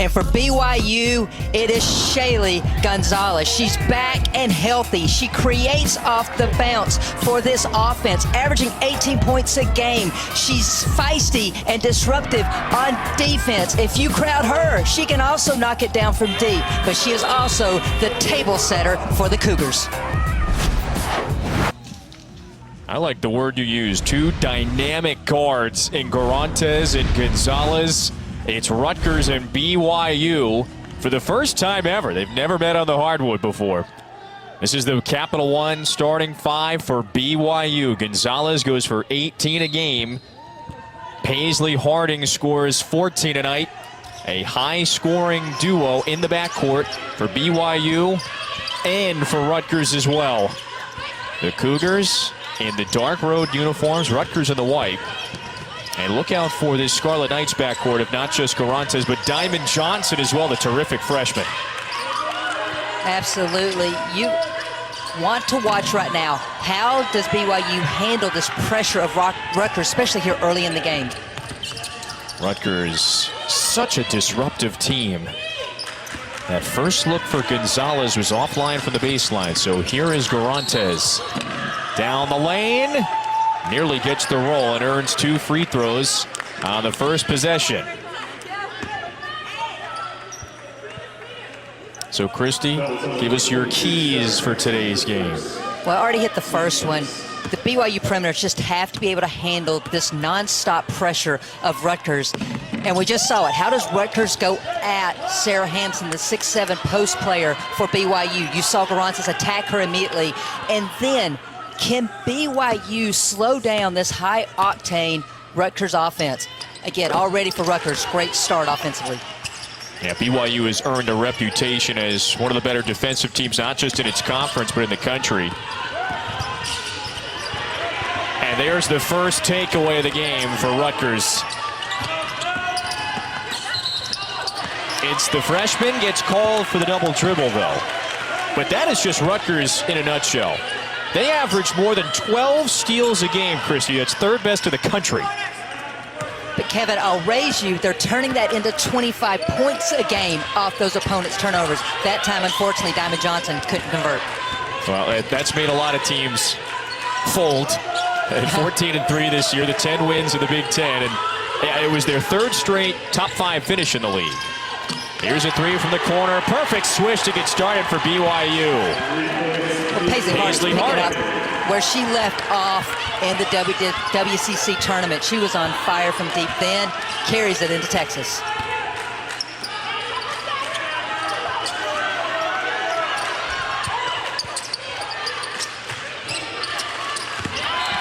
And for BYU, it is Shaylee Gonzalez. She's back and healthy. She creates off the bounce for this offense, averaging 18 points a game. She's feisty and disruptive on defense. If you crowd her, she can also knock it down from deep. But she is also the table setter for the Cougars. I like the word you use. Two dynamic guards in Garantes and Gonzalez. It's Rutgers and BYU for the first time ever. They've never met on the hardwood before. This is the Capital One starting five for BYU. Gonzalez goes for 18 a game. Paisley Harding scores 14 tonight. A high-scoring duo in the backcourt for BYU and for Rutgers as well. The Cougars in the dark road uniforms, Rutgers in the white. And look out for this Scarlet Knights backcourt of not just Garantes, but Diamond Johnson as well, the terrific freshman. Absolutely. You want to watch right now, how does BYU handle this pressure of Rutgers, especially here early in the game? Rutgers, such a disruptive team. That first look for Gonzalez was offline from the baseline, so here is Garantes. Down the lane, nearly gets the roll and earns 2 free throws on the first possession. So Christy, give us your keys for today's game. Well, I already hit the first one. The BYU perimeters just have to be able to handle this nonstop pressure of Rutgers. And we just saw it. How does Rutgers go at Sarah Hampson, the 6'7" post player for BYU? You saw Garantes attack her immediately. And then, can BYU slow down this high-octane Rutgers offense? Again, all ready for Rutgers. Great start offensively. Yeah, BYU has earned a reputation as one of the better defensive teams, not just in its conference, but in the country. And there's the first takeaway of the game for Rutgers. It's the freshman, gets called for the double dribble, though. But that is just Rutgers in a nutshell. They average more than 12 steals a game, Christy. That's third best in the country. But Kevin, I'll raise you. They're turning that into 25 points a game off those opponents' turnovers. That time, unfortunately, Diamond Johnson couldn't convert. Well, that's made a lot of teams fold. 14-3 this year, the 10 wins of the Big Ten, and it was their third straight top 5 finish in the league. Here's a 3 from the corner. Perfect swish to get started for BYU. Well, Paisley Harding up where she left off in the WCC tournament. She was on fire from deep, then carries it into Texas.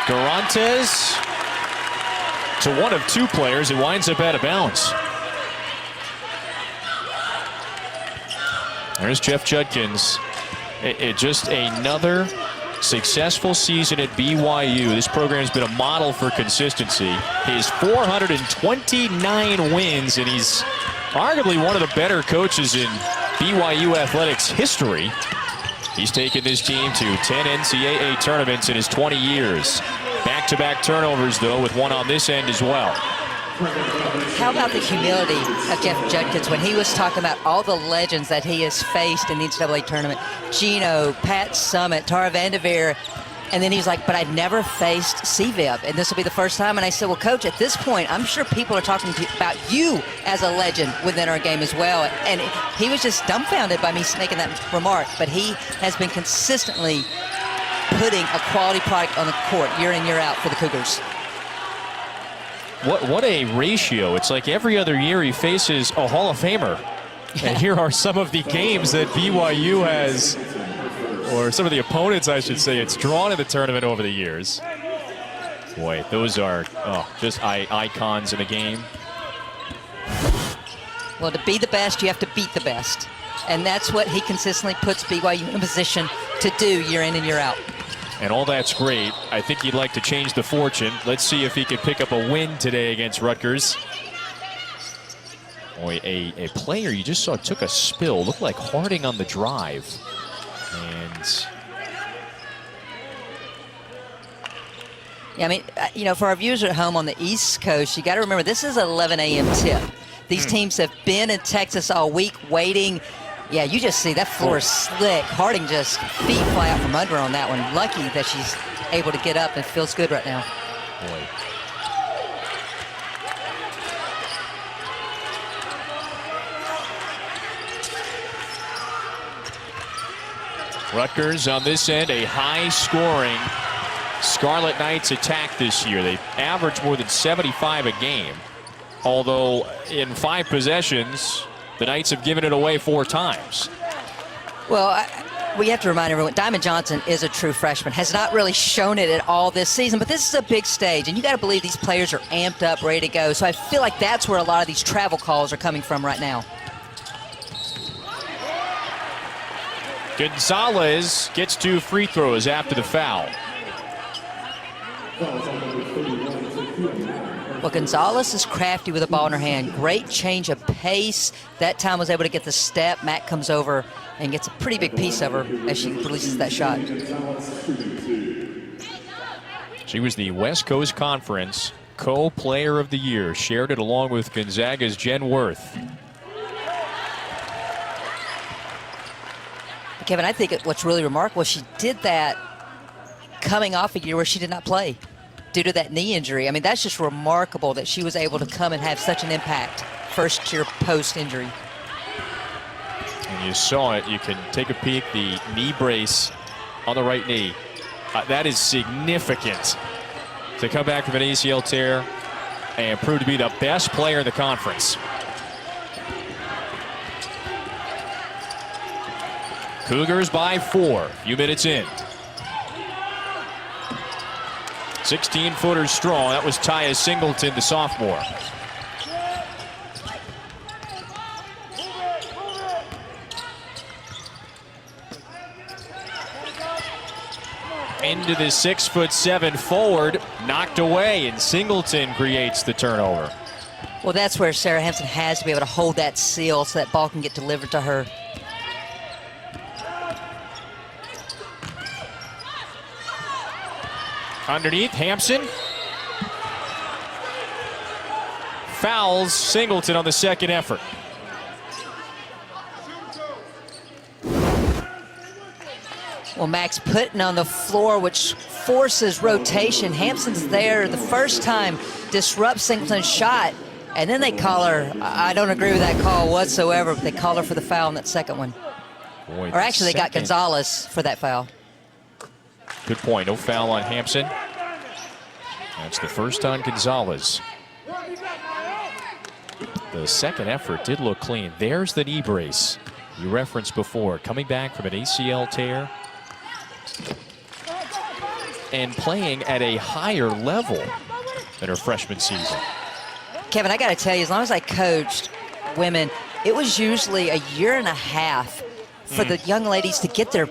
Garantes to one of 2 players. It winds up out of bounds. There's Jeff Judkins. It just another successful season at BYU. This program's been a model for consistency. His 429 wins, and he's arguably one of the better coaches in BYU athletics history. He's taken this team to 10 NCAA tournaments in his 20 years. Back-to-back turnovers, though, with one on this end as well. How about the humility of Jeff Judkins when he was talking about all the legends that he has faced in the NCAA tournament? Gino, Pat Summitt, Tara Vanderveer, and then he's like, but I'd never faced CVIB, and this will be the first time. And I said, well, Coach, at this point, I'm sure people are talking about you as a legend within our game as well. And he was just dumbfounded by me making that remark, but he has been consistently putting a quality product on the court year in, year out for the Cougars. What a ratio. It's like every other year he faces a Hall of Famer. And here are some of the games that BYU has, or some of the opponents, I should say, it's drawn in the tournament over the years. Boy, those are just icons in the game. Well, to be the best, you have to beat the best. And that's what he consistently puts BYU in a position to do year in and year out. And all that's great. I think he'd like to change the fortune. Let's see if he can pick up a win today against Rutgers. Boy, a player you just saw took a spill. Looked like Harding on the drive. And yeah, I mean, for our viewers at home on the East Coast, you got to remember this is an 11 a.m. tip. These teams have been in Texas all week waiting. Yeah, you just see that floor is slick. Harding just feet fly out from under on that one. Lucky that she's able to get up and feels good right now. Boy. Rutgers on this end, a high-scoring Scarlet Knights attack this year. They average more than 75 a game, although in 5 possessions, the Knights have given it away 4 times. Well, we have to remind everyone, Diamond Johnson is a true freshman, has not really shown it at all this season, but this is a big stage, and you got to believe these players are amped up, ready to go. So I feel like that's where a lot of these travel calls are coming from right now. Gonzalez gets 2 free throws after the foul. Well, Gonzalez is crafty with the ball in her hand. Great change of pace. That time was able to get the step. Matt comes over and gets a pretty big piece of her as she releases that shot. She was the West Coast Conference Co-Player of the Year. Shared it along with Gonzaga's Jen Worth. Kevin, I think what's really remarkable, she did that coming off a year where she did not play due to that knee injury. I mean, that's just remarkable that she was able to come and have such an impact first year post-injury. And you saw it. You can take a peek. The knee brace on the right knee. That is significant to come back from an ACL tear and prove to be the best player in the conference. Cougars by 4, a few minutes in. 16-footers strong. That was Taya Singleton, the sophomore. Into the 6'7" forward, knocked away, and Singleton creates the turnover. Well, that's where Sarah Hampson has to be able to hold that seal so that ball can get delivered to her. Underneath, Hampson fouls Singleton on the second effort. Well, Max putting on the floor, which forces rotation. Hampson's there the first time, disrupts Singleton's shot, and then they call her. I don't agree with that call whatsoever, but they call her for the foul in that second one. Boy, or actually, they got Gonzalez for that foul. Good point. No foul on Hampson. That's the first on Gonzalez. The second effort did look clean. There's the knee brace you referenced before. Coming back from an ACL tear and playing at a higher level than her freshman season. Kevin, I got to tell you, as long as I coached women, it was usually a year and a half for the young ladies to get their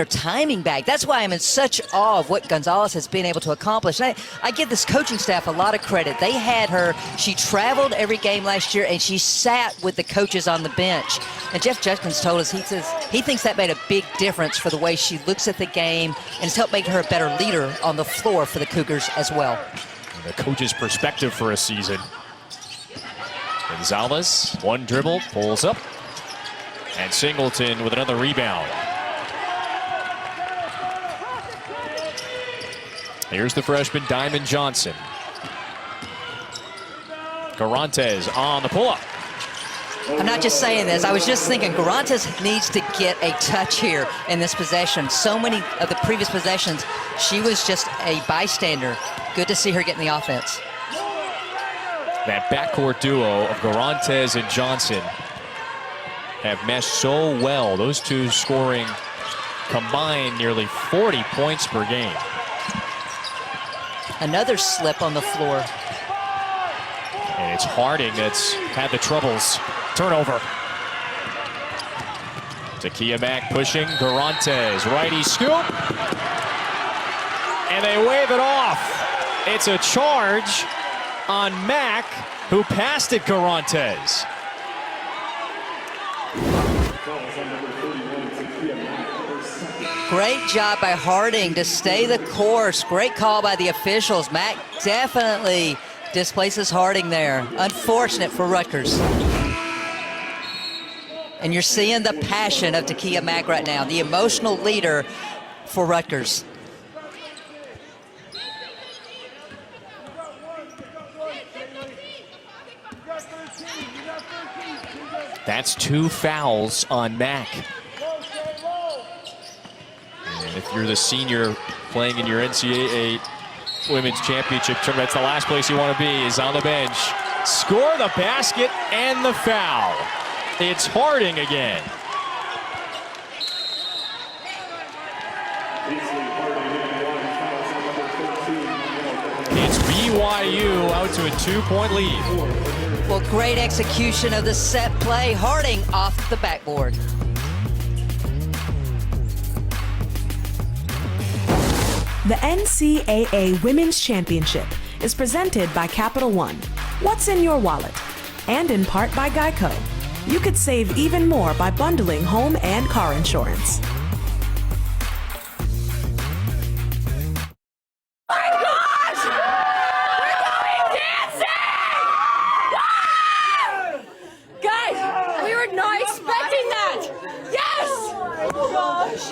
timing back. That's why I'm in such awe of what Gonzalez has been able to accomplish. And I give this coaching staff a lot of credit. They had her. She traveled every game last year, and she sat with the coaches on the bench. And Jeff Judkins told us, he says he thinks that made a big difference for the way she looks at the game, and it's helped make her a better leader on the floor for the Cougars as well. And the coach's perspective for a season. Gonzalez, one dribble, pulls up, and Singleton with another rebound. Here's the freshman, Diamond Johnson. Garantes on the pull-up. I'm not just saying this. I was just thinking Garantes needs to get a touch here in this possession. So many of the previous possessions, she was just a bystander. Good to see her getting the offense. That backcourt duo of Garantes and Johnson have meshed so well. Those two scoring combined nearly 40 points per game. Another slip on the floor. And it's Harding that's had the troubles. Turnover. Takia Mack pushing. Garantes, righty scoop. And they wave it off. It's a charge on Mack, who passed it Garantes. Great job by Harding to stay the course. Great call by the officials. Mack definitely Displaces Harding there. Unfortunate for Rutgers. And you're seeing the passion of Takia Mack right now, the emotional leader for Rutgers. That's 2 fouls on Mack. And if you're the senior playing in your NCAA Women's Championship tournament, that's the last place you want to be, is on the bench. Score the basket and the foul. It's Harding again. It's BYU out to a 2-point lead. Well, great execution of the set play. Harding off the backboard. The NCAA Women's Championship is presented by Capital One. What's in your wallet? And in part by Geico. You could save even more by bundling home and car insurance.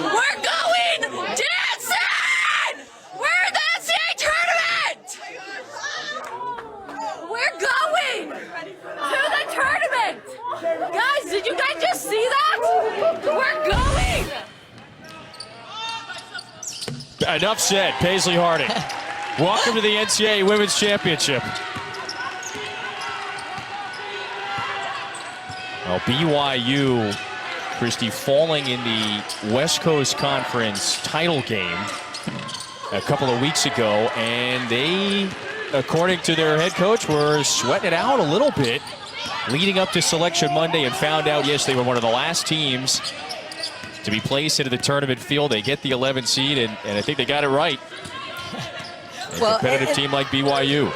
We're going dancing! We're in the NCAA tournament! We're going to the tournament! Guys, did you guys just see that? We're going! Enough said. Paisley Harding. Welcome to the NCAA Women's Championship. Well, BYU, Christy, falling in the West Coast Conference title game a couple of weeks ago, and they, according to their head coach, were sweating it out a little bit leading up to Selection Monday, and found out, yes, they were one of the last teams to be placed into the tournament field. They get the 11th seed, and I think they got it right. A competitive team like BYU.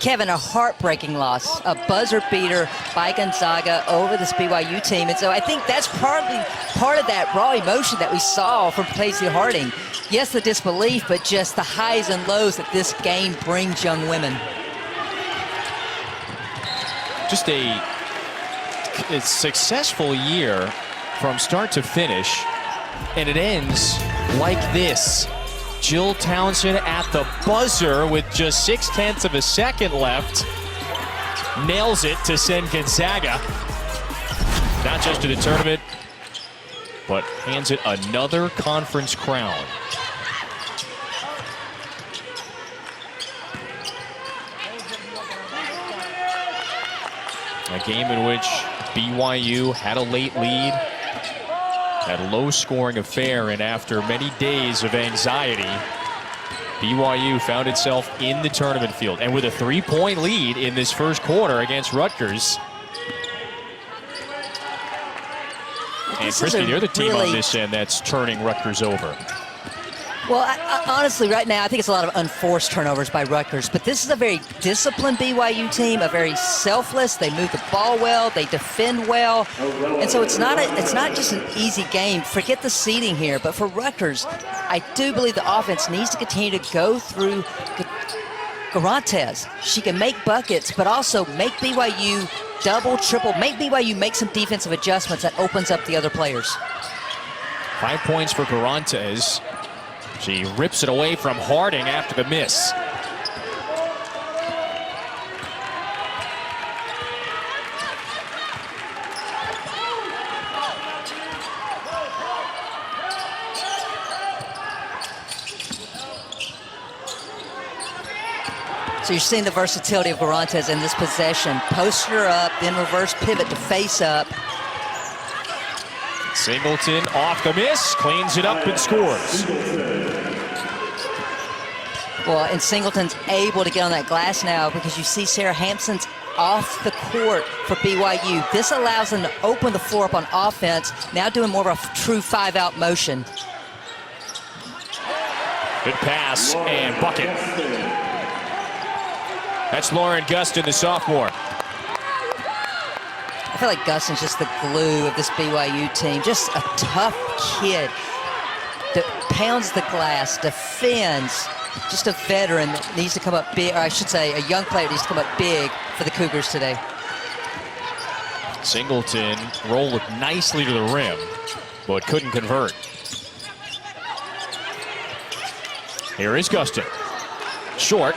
Kevin, a heartbreaking loss, a buzzer beater by Gonzaga over this BYU team. And so I think that's partly part of that raw emotion that we saw from Paisley Harding. Yes, the disbelief, but just the highs and lows that this game brings young women. Just a successful year from start to finish, and it ends like this. Jill Townsend at the buzzer with just 0.6 of a second left. Nails it to send Gonzaga not just to the tournament, but hands it another conference crown. A game in which BYU had a late lead. That low-scoring affair, and after many days of anxiety, BYU found itself in the tournament field, and with a 3-point lead in this first quarter against Rutgers. And Christy, they're the team on this end that's turning Rutgers over. Well, honestly, right now, I think it's a lot of unforced turnovers by Rutgers, but this is a very disciplined BYU team, a very selfless. They move the ball well, they defend well, and so it's not just an easy game. Forget the seeding here, but for Rutgers, I do believe the offense needs to continue to go through Garantes. She can make buckets, but also make BYU double, triple, make BYU make some defensive adjustments that opens up the other players. 5 points for Garantes. She rips it away from Harding after the miss. So you're seeing the versatility of Garantes in this possession. Post her up, then reverse pivot to face up. Singleton off the miss, cleans it up and scores. Well, and Singleton's able to get on that glass now because you see Sarah Hampson's off the court for BYU. This allows them to open the floor up on offense, now doing more of a true 5-out motion. Good pass and bucket. That's Lauren Gustin, the sophomore. I feel like Gustin's just the glue of this BYU team. Just a tough kid that pounds the glass, defends, just a veteran that needs to come up big, or I should say a young player needs to come up big for the Cougars today. Singleton rolled nicely to the rim, but couldn't convert. Here is Gustin. Short.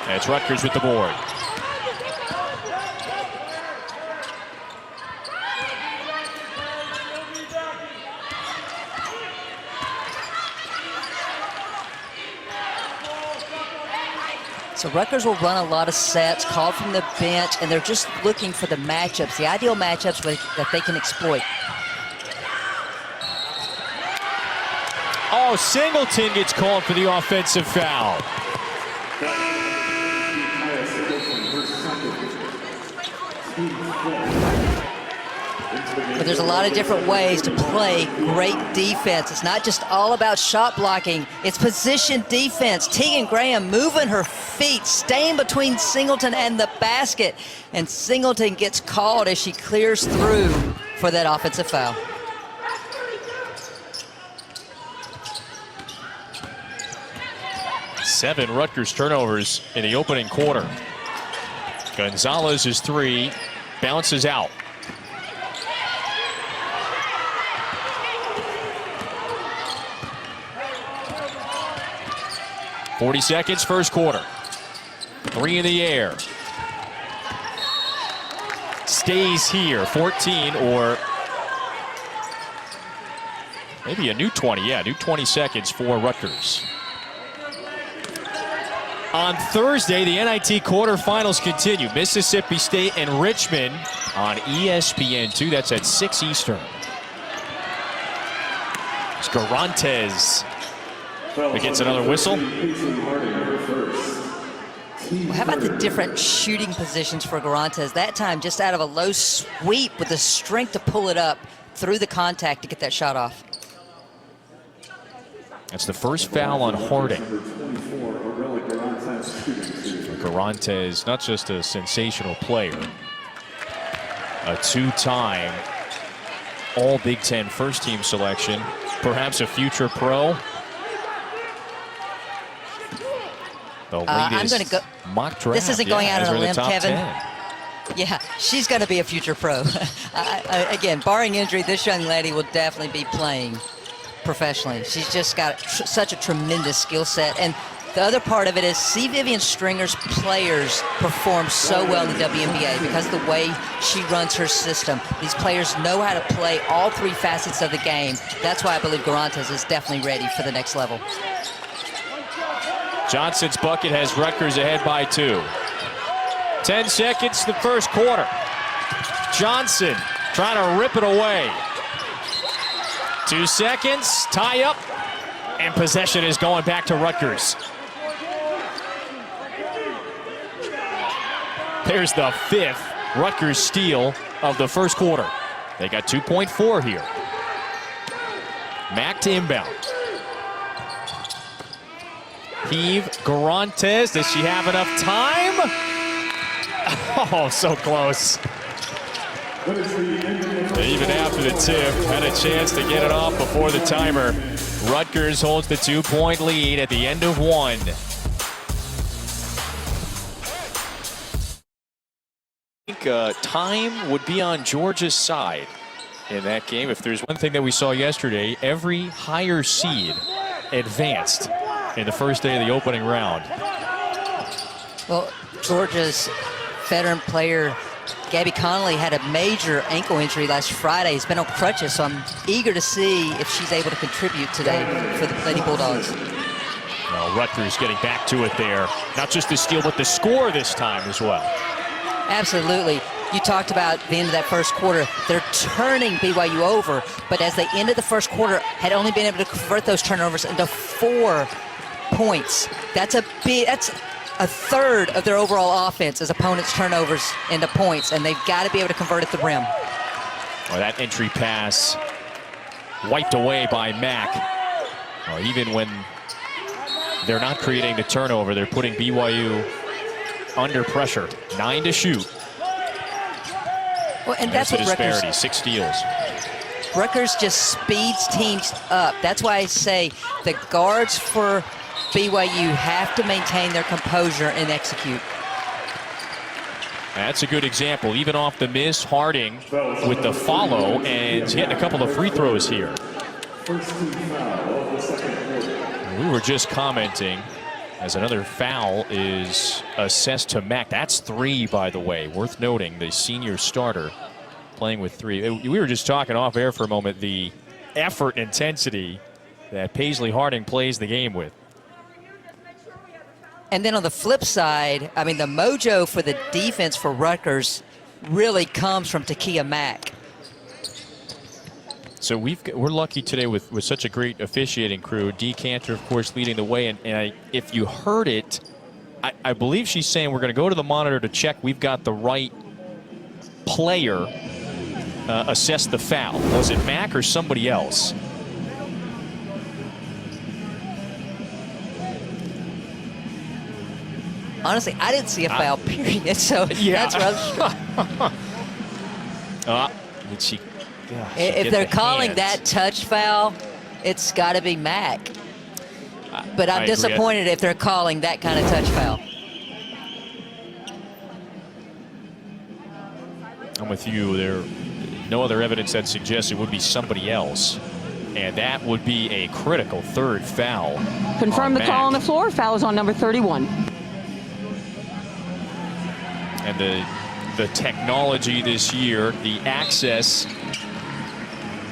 It's Rutgers with the board. So Rutgers will run a lot of sets called from the bench, and they're just looking for the matchups, the ideal matchups that they can exploit. Oh, Singleton gets called for the offensive foul. But there's a lot of different ways to play great defense. It's not just all about shot blocking. It's position defense. Tegan Graham moving her feet, staying between Singleton and the basket. And Singleton gets called as she clears through for that offensive foul. Seven Rutgers turnovers in the opening quarter. Gonzalez's three bounces out. .40 seconds, first quarter. Three in the air. Stays here, 14 or maybe a new 20. Yeah, new 20 seconds for Rutgers. On Thursday, the NIT quarterfinals continue. Mississippi State and Richmond on ESPN2. That's at 6 Eastern. It's Garantes that gets another whistle. Well, how about the different shooting positions for Garantes? That time just out of a low sweep with the strength to pull it up through the contact to get that shot off. That's the first foul on Harding. Garantes, not just a sensational player, a two-time All Big Ten first team selection, perhaps a future pro. The latest I'm gonna go, mock draft. This isn't going out on a limb, Kevin. 10. Yeah, she's going to be a future pro. Again, barring injury, this young lady will definitely be playing professionally. She's just got such a tremendous skill set. And the other part of it is C. Vivian Stringer's players perform so well in the WNBA because of the way she runs her system. These players know how to play all three facets of the game. That's why I believe Garantes is definitely ready for the next level. Johnson's bucket has Rutgers ahead by 2. 10 seconds the first quarter. Johnson trying to rip it away. 2 seconds, tie up, and possession is going back to Rutgers. There's the 5th Rutgers steal of the first quarter. They got 2.4 here. Mack to inbound. Heave, Garantes, does she have enough time? Oh, so close. Even after the tip, had a chance to get it off before the timer. Rutgers holds the 2-point lead at the end of 1. I think time would be on Georgia's side in that game. If there's one thing that we saw yesterday, every higher seed advanced in the first day of the opening round. Well, Georgia's veteran player, Gabby Connolly, had a major ankle injury last Friday. He's been on crutches, so I'm eager to see if she's able to contribute today for the Lady Bulldogs. Well, Rutgers getting back to it there. Not just the steal, but the score this time as well. Absolutely. You talked about the end of that first quarter. They're turning BYU over, but as they ended the first quarter, had only been able to convert those turnovers into 4 points. That's a third of their overall offense as opponents' turnovers into points, and they've got to be able to convert at the rim. Well, that entry pass wiped away by Mack. Well, even when they're not creating the turnover, they're putting BYU under pressure. 9 to shoot. Well, and that's what disparity. 6 steals. Rutgers just speeds teams up. That's why I say the guards for BYU have to maintain their composure and execute. That's a good example. Even off the miss, Harding with the follow, and he's getting a couple of free throws here. We were just commenting as another foul is assessed to Mack. That's 3, by the way. Worth noting, the senior starter playing with 3. We were just talking off air for a moment, the effort and intensity that Paisley Harding plays the game with. And then on the flip side, I mean, the mojo for the defense for Rutgers really comes from Takia Mack. So we're lucky today with such a great officiating crew. Dee Cantor, of course, leading the way. And if you heard it, I believe she's saying we're going to go to the monitor to check we've got the right player assess the foul. Was it Mack or somebody else? Honestly, I didn't see a foul, period. So yeah. That's rather. Did she? If they're calling that touch foul, it's got to be Mack. But I'm disappointed if they're calling that kind of touch foul. I'm with you. There's no other evidence that suggests it would be somebody else. And that would be a critical 3rd foul. Confirm the call on the floor. Foul is on number 31. And the technology this year, the access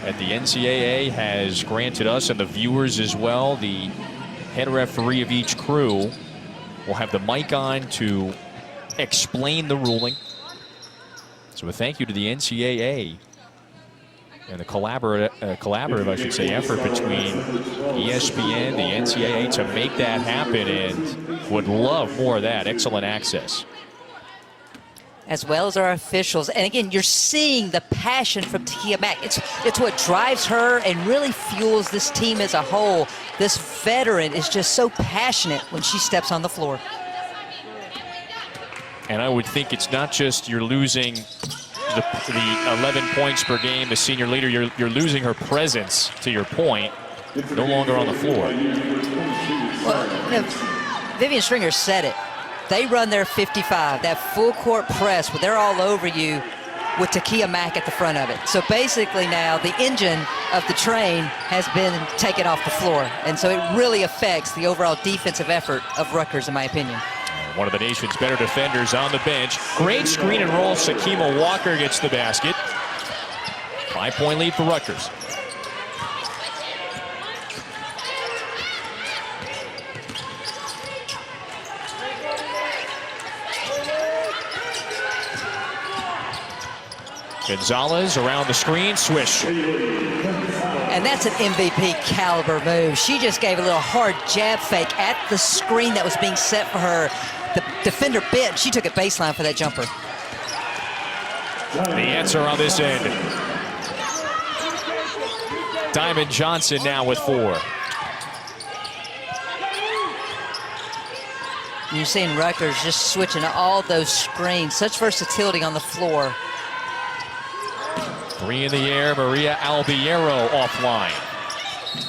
that the NCAA has granted us and the viewers as well, the head referee of each crew will have the mic on to explain the ruling. So a thank you to the NCAA and the collaborative, I should say, effort between ESPN, the NCAA to make that happen, and would love more of that. Excellent access. As well as our officials. And again, you're seeing the passion from Takia Mack. It's what drives her and really fuels this team as a whole. This veteran is just so passionate when she steps on the floor. And I would think it's not just you're losing the 11 points per game, the senior leader, you're losing her presence, to your point, no longer on the floor. Well, Vivian Stringer said it. They run their 55, that full court press where they're all over you with Takia Mack at the front of it. So basically now the engine of the train has been taken off the floor. And so it really affects the overall defensive effort of Rutgers, in my opinion. One of the nation's better defenders on the bench. Great screen and roll. Sakima Walker gets the basket. 5-point lead for Rutgers. Gonzalez around the screen, swish. And that's an MVP caliber move. She just gave a little hard jab fake at the screen that was being set for her. The defender bit, she took it baseline for that jumper. The answer on this end. Diamond Johnson now with 4. You're seeing Rutgers just switching all those screens. Such versatility on the floor. 3 in the air, Maria Albiero offline.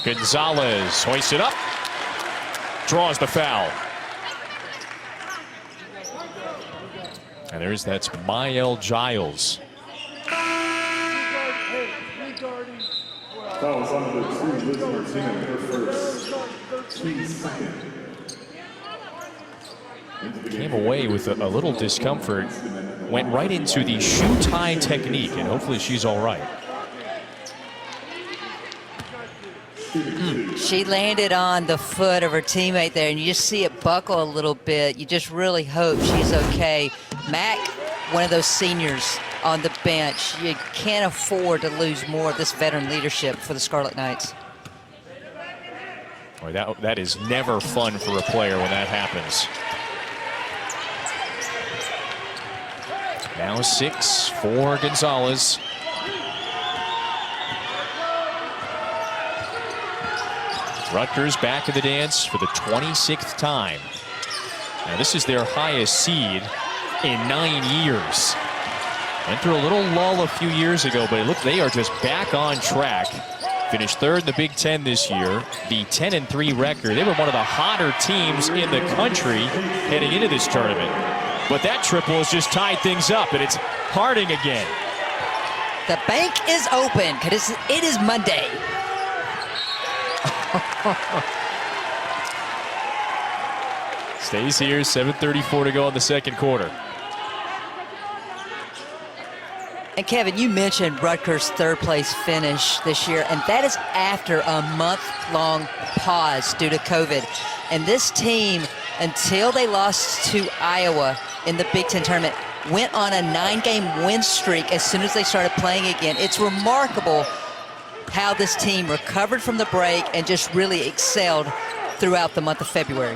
Gonzalez hoists it up, draws the foul. And that's Mael Giles. Came away with a little discomfort. Went right into the shoe tie technique, and hopefully she's all right. She landed on the foot of her teammate there, and you just see it buckle a little bit. You just really hope she's okay. Mack, one of those seniors on the bench. You can't afford to lose more of this veteran leadership for the Scarlet Knights. Boy, that is never fun for a player when that happens. Now 6 for Gonzalez. Rutgers back in the dance for the 26th time. Now this is their highest seed in 9 years. Went through a little lull a few years ago, but look, they are just back on track. finished third in the Big Ten this year, the 10-3 record. They were one of the hotter teams in the country heading into this tournament. But that triple has just tied things up, and it's Harding again. The bank is open because it is Monday. Stays here, 7:34 to go in the second quarter. And Kevin, you mentioned Rutgers' third place finish this year, and that is after a month-long pause due to COVID. And this team, until they lost to Iowa in the Big Ten tournament, went on a 9-game win streak as soon as they started playing again. It's remarkable how this team recovered from the break and just really excelled throughout the month of February.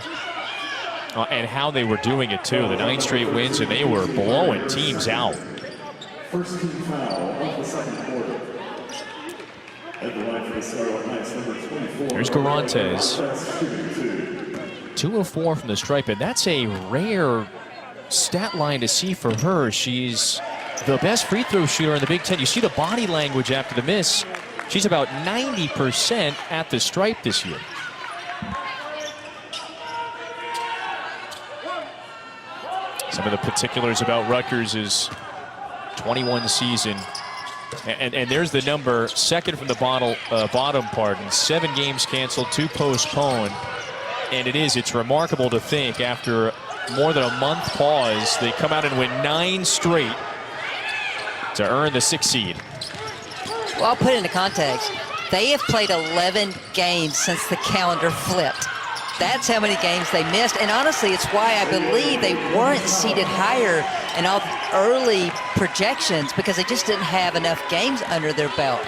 And how they were doing it, too. The 9 straight wins, and they were blowing teams out. First team foul of the second quarter. At the line for the Scarlet Knights, number 24. There's Garantes. 2 of 4 from the stripe, and that's a rare stat line to see for her. She's the best free throw shooter in the Big Ten. You see the body language after the miss. She's about 90% at the stripe this year. Some of the particulars about Rutgers is 21 season, and there's the number, second from the bottom part, and 7 games canceled, 2 postponed. And it's remarkable to think after more than a month pause, they come out and win 9 straight to earn the 6th seed. Well, I'll put it into context. They have played 11 games since the calendar flipped. That's how many games they missed. And honestly, it's why I believe they weren't seeded higher in all the early projections, because they just didn't have enough games under their belt.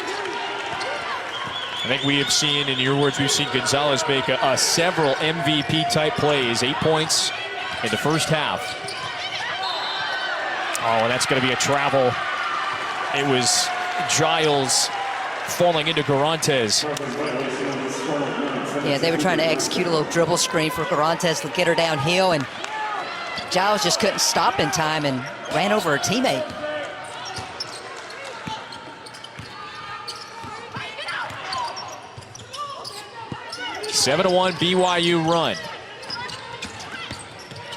I think we have seen, in your words, we've seen Gonzalez make several MVP-type plays. 8 points in the first half. Oh, and that's going to be a travel. It was Giles falling into Garantes. Yeah, they were trying to execute a little dribble screen for Garantes to get her downhill, and Giles just couldn't stop in time and ran over her teammate. Seven to 1 BYU run.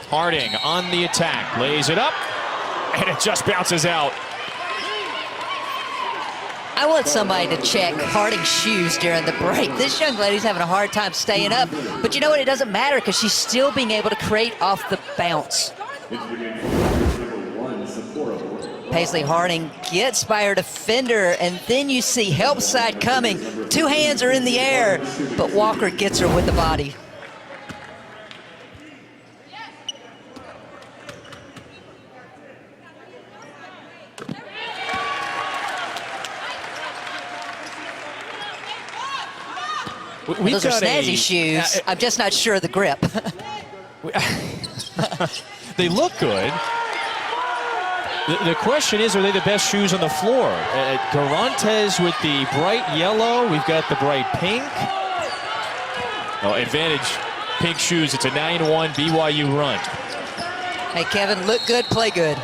Harding on the attack, lays it up, and it just bounces out. I want somebody to check Harding's shoes during the break. This young lady's having a hard time staying up, but you know what? It doesn't matter because she's still being able to create off the bounce. Paisley Harding gets by her defender, and then you see help side coming. 2 hands are in the air, but Walker gets her with the body. Those are snazzy shoes. I'm just not sure of the grip. They look good. The question is, are they the best shoes on the floor? Garantes with the bright yellow. We've got the bright pink. Oh, advantage pink shoes. It's a 9-1 BYU run. Hey, Kevin, look good, play good.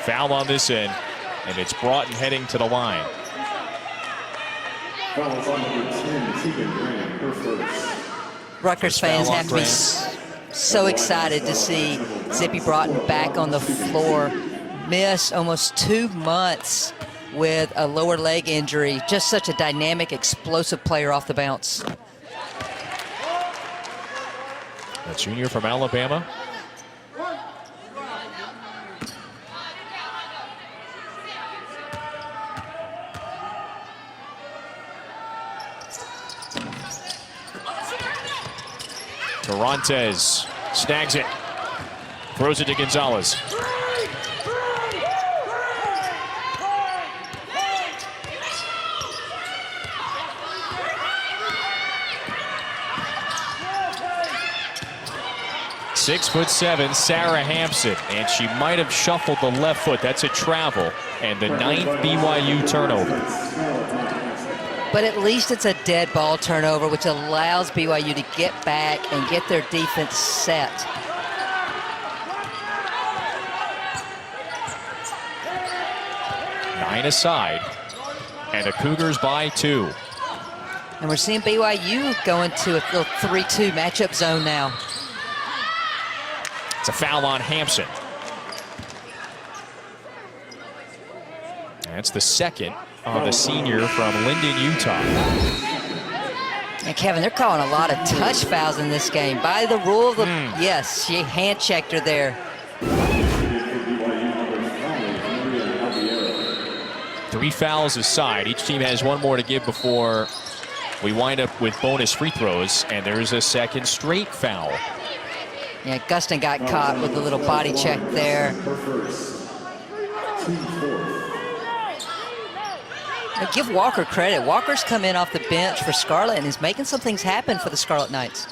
Foul on this end, and it's Broughton heading to the line. Fouls on number 10, Tegan Graham, her first. Rutgers fans have to be so excited to see Zippy Broughton back on the floor. Miss almost 2 months with a lower leg injury. Just such a dynamic, explosive player off the bounce. A junior from Alabama. Garantes snags it, throws it to Gonzalez. .6'7", Sarah Hampson, and she might have shuffled the left foot. That's a travel, and the 9th BYU turnover. But at least it's a dead ball turnover, which allows BYU to get back and get their defense set. Nine aside. And the Cougars by 2. And we're seeing BYU going to a little 3-2 matchup zone now. It's a foul on Hampson. That's the second on the senior from Linden, Utah. And Kevin, they're calling a lot of touch fouls in this game. By the rule of the, yes, she hand checked her there. 3 fouls aside. Each team has 1 more to give before we wind up with bonus free throws, and there's a second straight foul. Yeah, Gustin got caught with a little body check there. Now give Walker credit. Walker's come in off the bench for Scarlet and is making some things happen for the Scarlet Knights.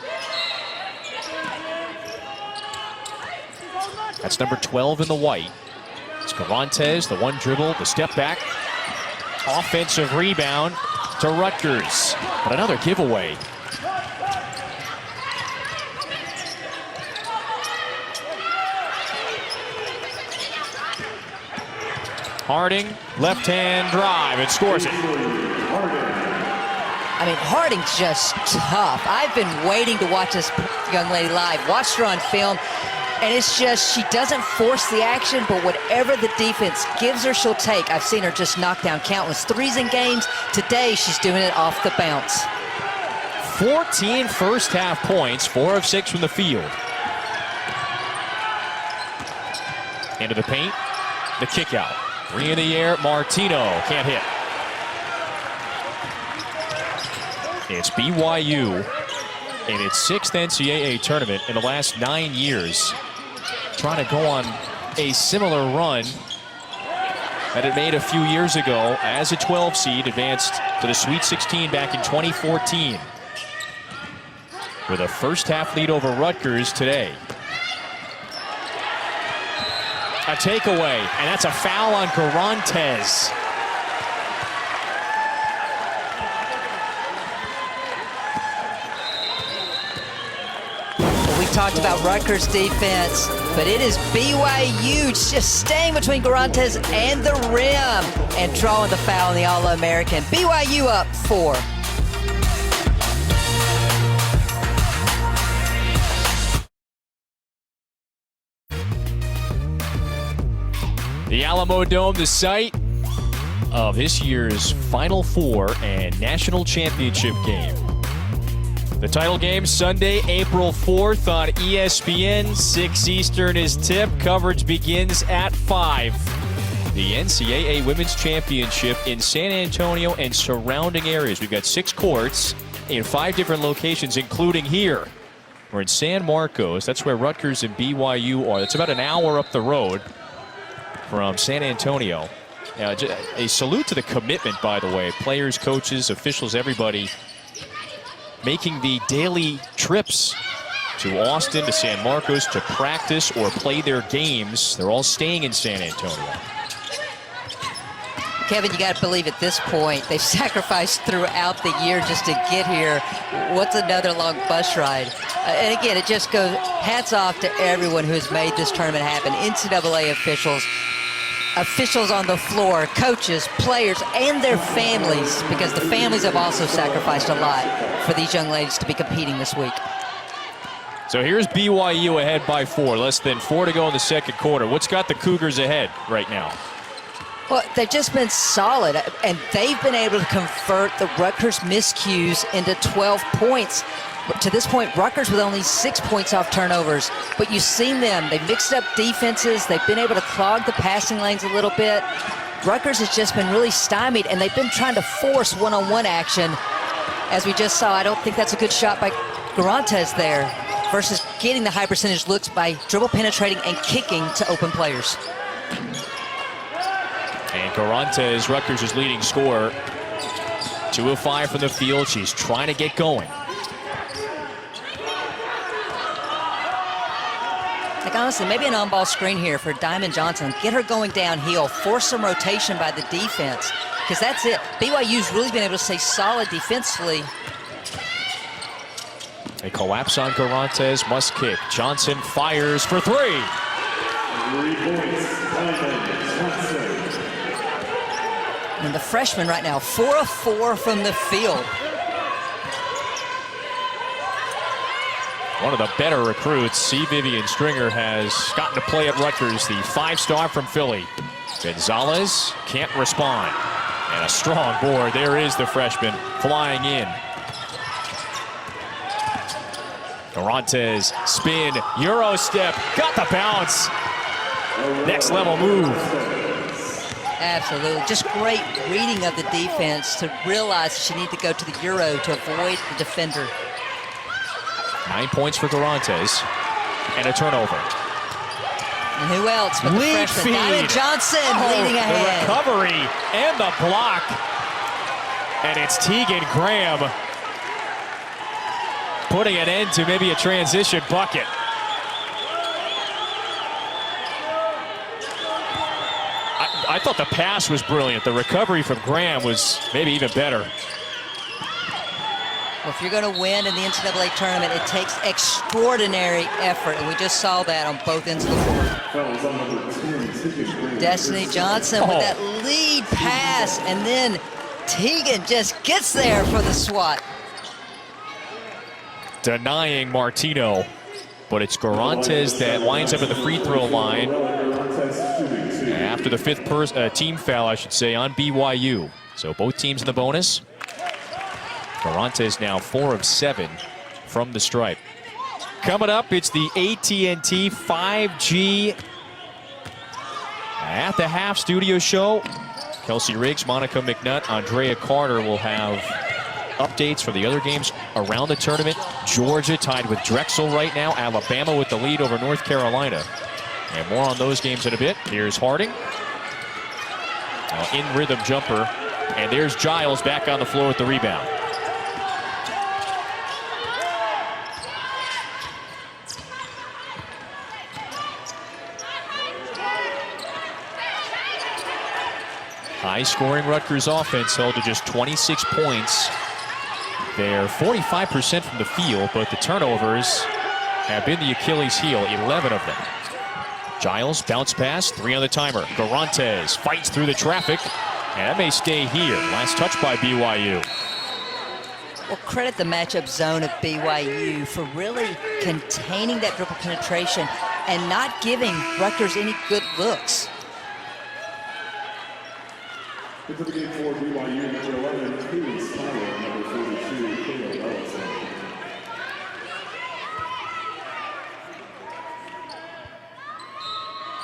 That's number 12 in the white. It's Garantes, the one dribble, the step back. Offensive rebound to Rutgers, but another giveaway. Harding, left-hand drive, and scores it. I mean, Harding's just tough. I've been waiting to watch this young lady live. Watched her on film, and it's just, she doesn't force the action, but whatever the defense gives her, she'll take. I've seen her just knock down countless threes in games. Today, she's doing it off the bounce. 14 first-half points, 4 of 6 from the field. Into the paint, the kick out. 3 in the air, Martino can't hit. It's BYU in its 6th NCAA tournament in the last 9 years. Trying to go on a similar run that it made a few years ago as a 12 seed, advanced to the Sweet 16 back in 2014. With a first-half lead over Rutgers today. A takeaway, and that's a foul on Garantes. We talked about Rutgers defense, but it is BYU just staying between Garantes and the rim and drawing the foul on the All-American. BYU up 4. The Alamo Dome, the site of this year's Final Four and National Championship game. The title game Sunday, April 4th on ESPN. 6 Eastern is tip. Coverage begins at 5. The NCAA Women's Championship in San Antonio and surrounding areas. We've got 6 courts in 5 different locations, including here. We're in San Marcos. That's where Rutgers and BYU are. That's about an hour up the road from San Antonio. A salute to the commitment, by the way. Players, coaches, officials, everybody making the daily trips to Austin, to San Marcos to practice or play their games. They're all staying in San Antonio. Kevin, you got to believe at this point, they've sacrificed throughout the year just to get here. What's another long bus ride? And again, it just goes hats off to everyone who has made this tournament happen. NCAA officials on the floor, coaches, players, and their families, because the families have also sacrificed a lot for these young ladies to be competing this week. So here's BYU ahead by 4. Less than 4 to go in the second quarter. What's got the Cougars ahead right now? Well, they've just been solid, and they've been able to convert the Rutgers miscues into 12 points. But to this point, Rutgers with only 6 points off turnovers. But you've seen them. They've mixed up defenses. They've been able to clog the passing lanes a little bit. Rutgers has just been really stymied, and they've been trying to force one-on-one action. As we just saw, I don't think that's a good shot by Garantes there versus getting the high percentage looks by dribble penetrating and kicking to open players. And Garantes, Rutgers' leading scorer. 2 of 5 from the field. She's trying to get going. Like honestly, maybe an on-ball screen here for Diamond Johnson. Get her going downhill. Force some rotation by the defense. Because that's it. BYU's really been able to stay solid defensively. They collapse on Garantes. Must kick. Johnson fires for 3. 3 points. And the freshman right now, 4 of 4 from the field. One of the better recruits, C. Vivian Stringer, has gotten to play at Rutgers, the 5-star from Philly. Gonzalez can't respond. And a strong board. There is the freshman flying in. Garantes, spin, Euro step, got the bounce. Next level move. Absolutely. Just great reading of the defense to realize she needed to go to the Euro to avoid the defender. 9 points for Garantes and a turnover. And who else but the Lead freshman, feed. Diamond Johnson, leading ahead. The recovery and the block. And it's Tegan Graham putting an end to maybe a transition bucket. I thought the pass was brilliant. The recovery from Graham was maybe even better. Well, if you're going to win in the NCAA tournament, it takes extraordinary effort, and we just saw that on both ends of the court. Destiny Johnson with that lead pass, and then Tegan just gets there for the swat. Denying Martino, but it's Garantes that winds up at the free throw line after the 5th team foul, I should say, on BYU. So both teams in the bonus. Garantes now 4 of 7 from the stripe. Coming up, it's the AT&T 5G at the half studio show. Kelsey Riggs, Monica McNutt, Andrea Carter will have updates for the other games around the tournament. Georgia tied with Drexel right now. Alabama with the lead over North Carolina. And more on those games in a bit. Here's Harding. In rhythm jumper. And there's Giles back on the floor with the rebound. High-scoring Rutgers offense held to just 26 points. They're 45% from the field, but the turnovers have been the Achilles heel, 11 of them. Giles, bounce pass, 3 on the timer. Garantes fights through the traffic, and that may stay here. Last touch by BYU. Well, credit the matchup zone of BYU for really containing that dribble penetration and not giving Rutgers any good looks. Into the game for BYU, number 11, Kaylee Smiler, number 42, Kayla Ellison.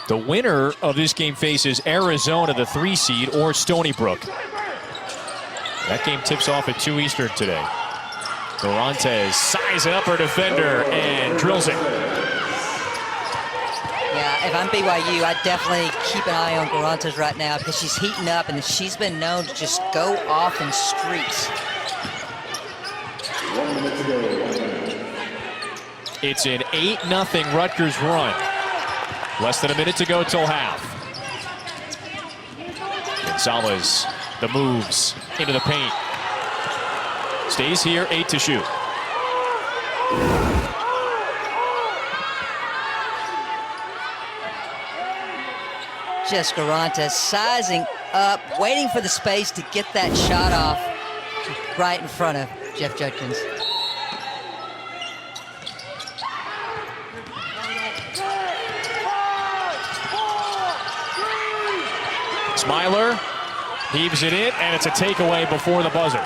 The winner of this game faces Arizona, the 3 seed, or Stony Brook. That game tips off at 2 Eastern today. Garantes size up her defender and drills it. Yeah, if I'm BYU, I definitely keep an eye on Garantes right now because she's heating up and she's been known to just go off in streaks. 1 minute to go. It's an 8-0 Rutgers run. Less than a minute to go till half. Gonzalez, the moves into the paint. Stays here, 8 to shoot. Just Garantes sizing up, waiting for the space to get that shot off right in front of Jeff Judkins. Smiler heaves it in, and it's a takeaway before the buzzer.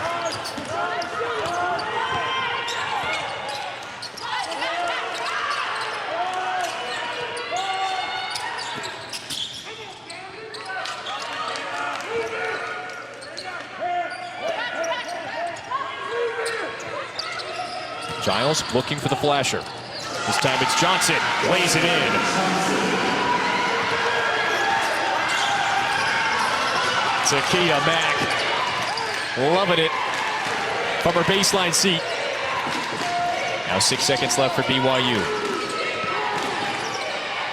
Giles looking for the flasher. This time it's Johnson, lays it in. Zakia Mack, loving it from her baseline seat. Now 6 seconds left for BYU.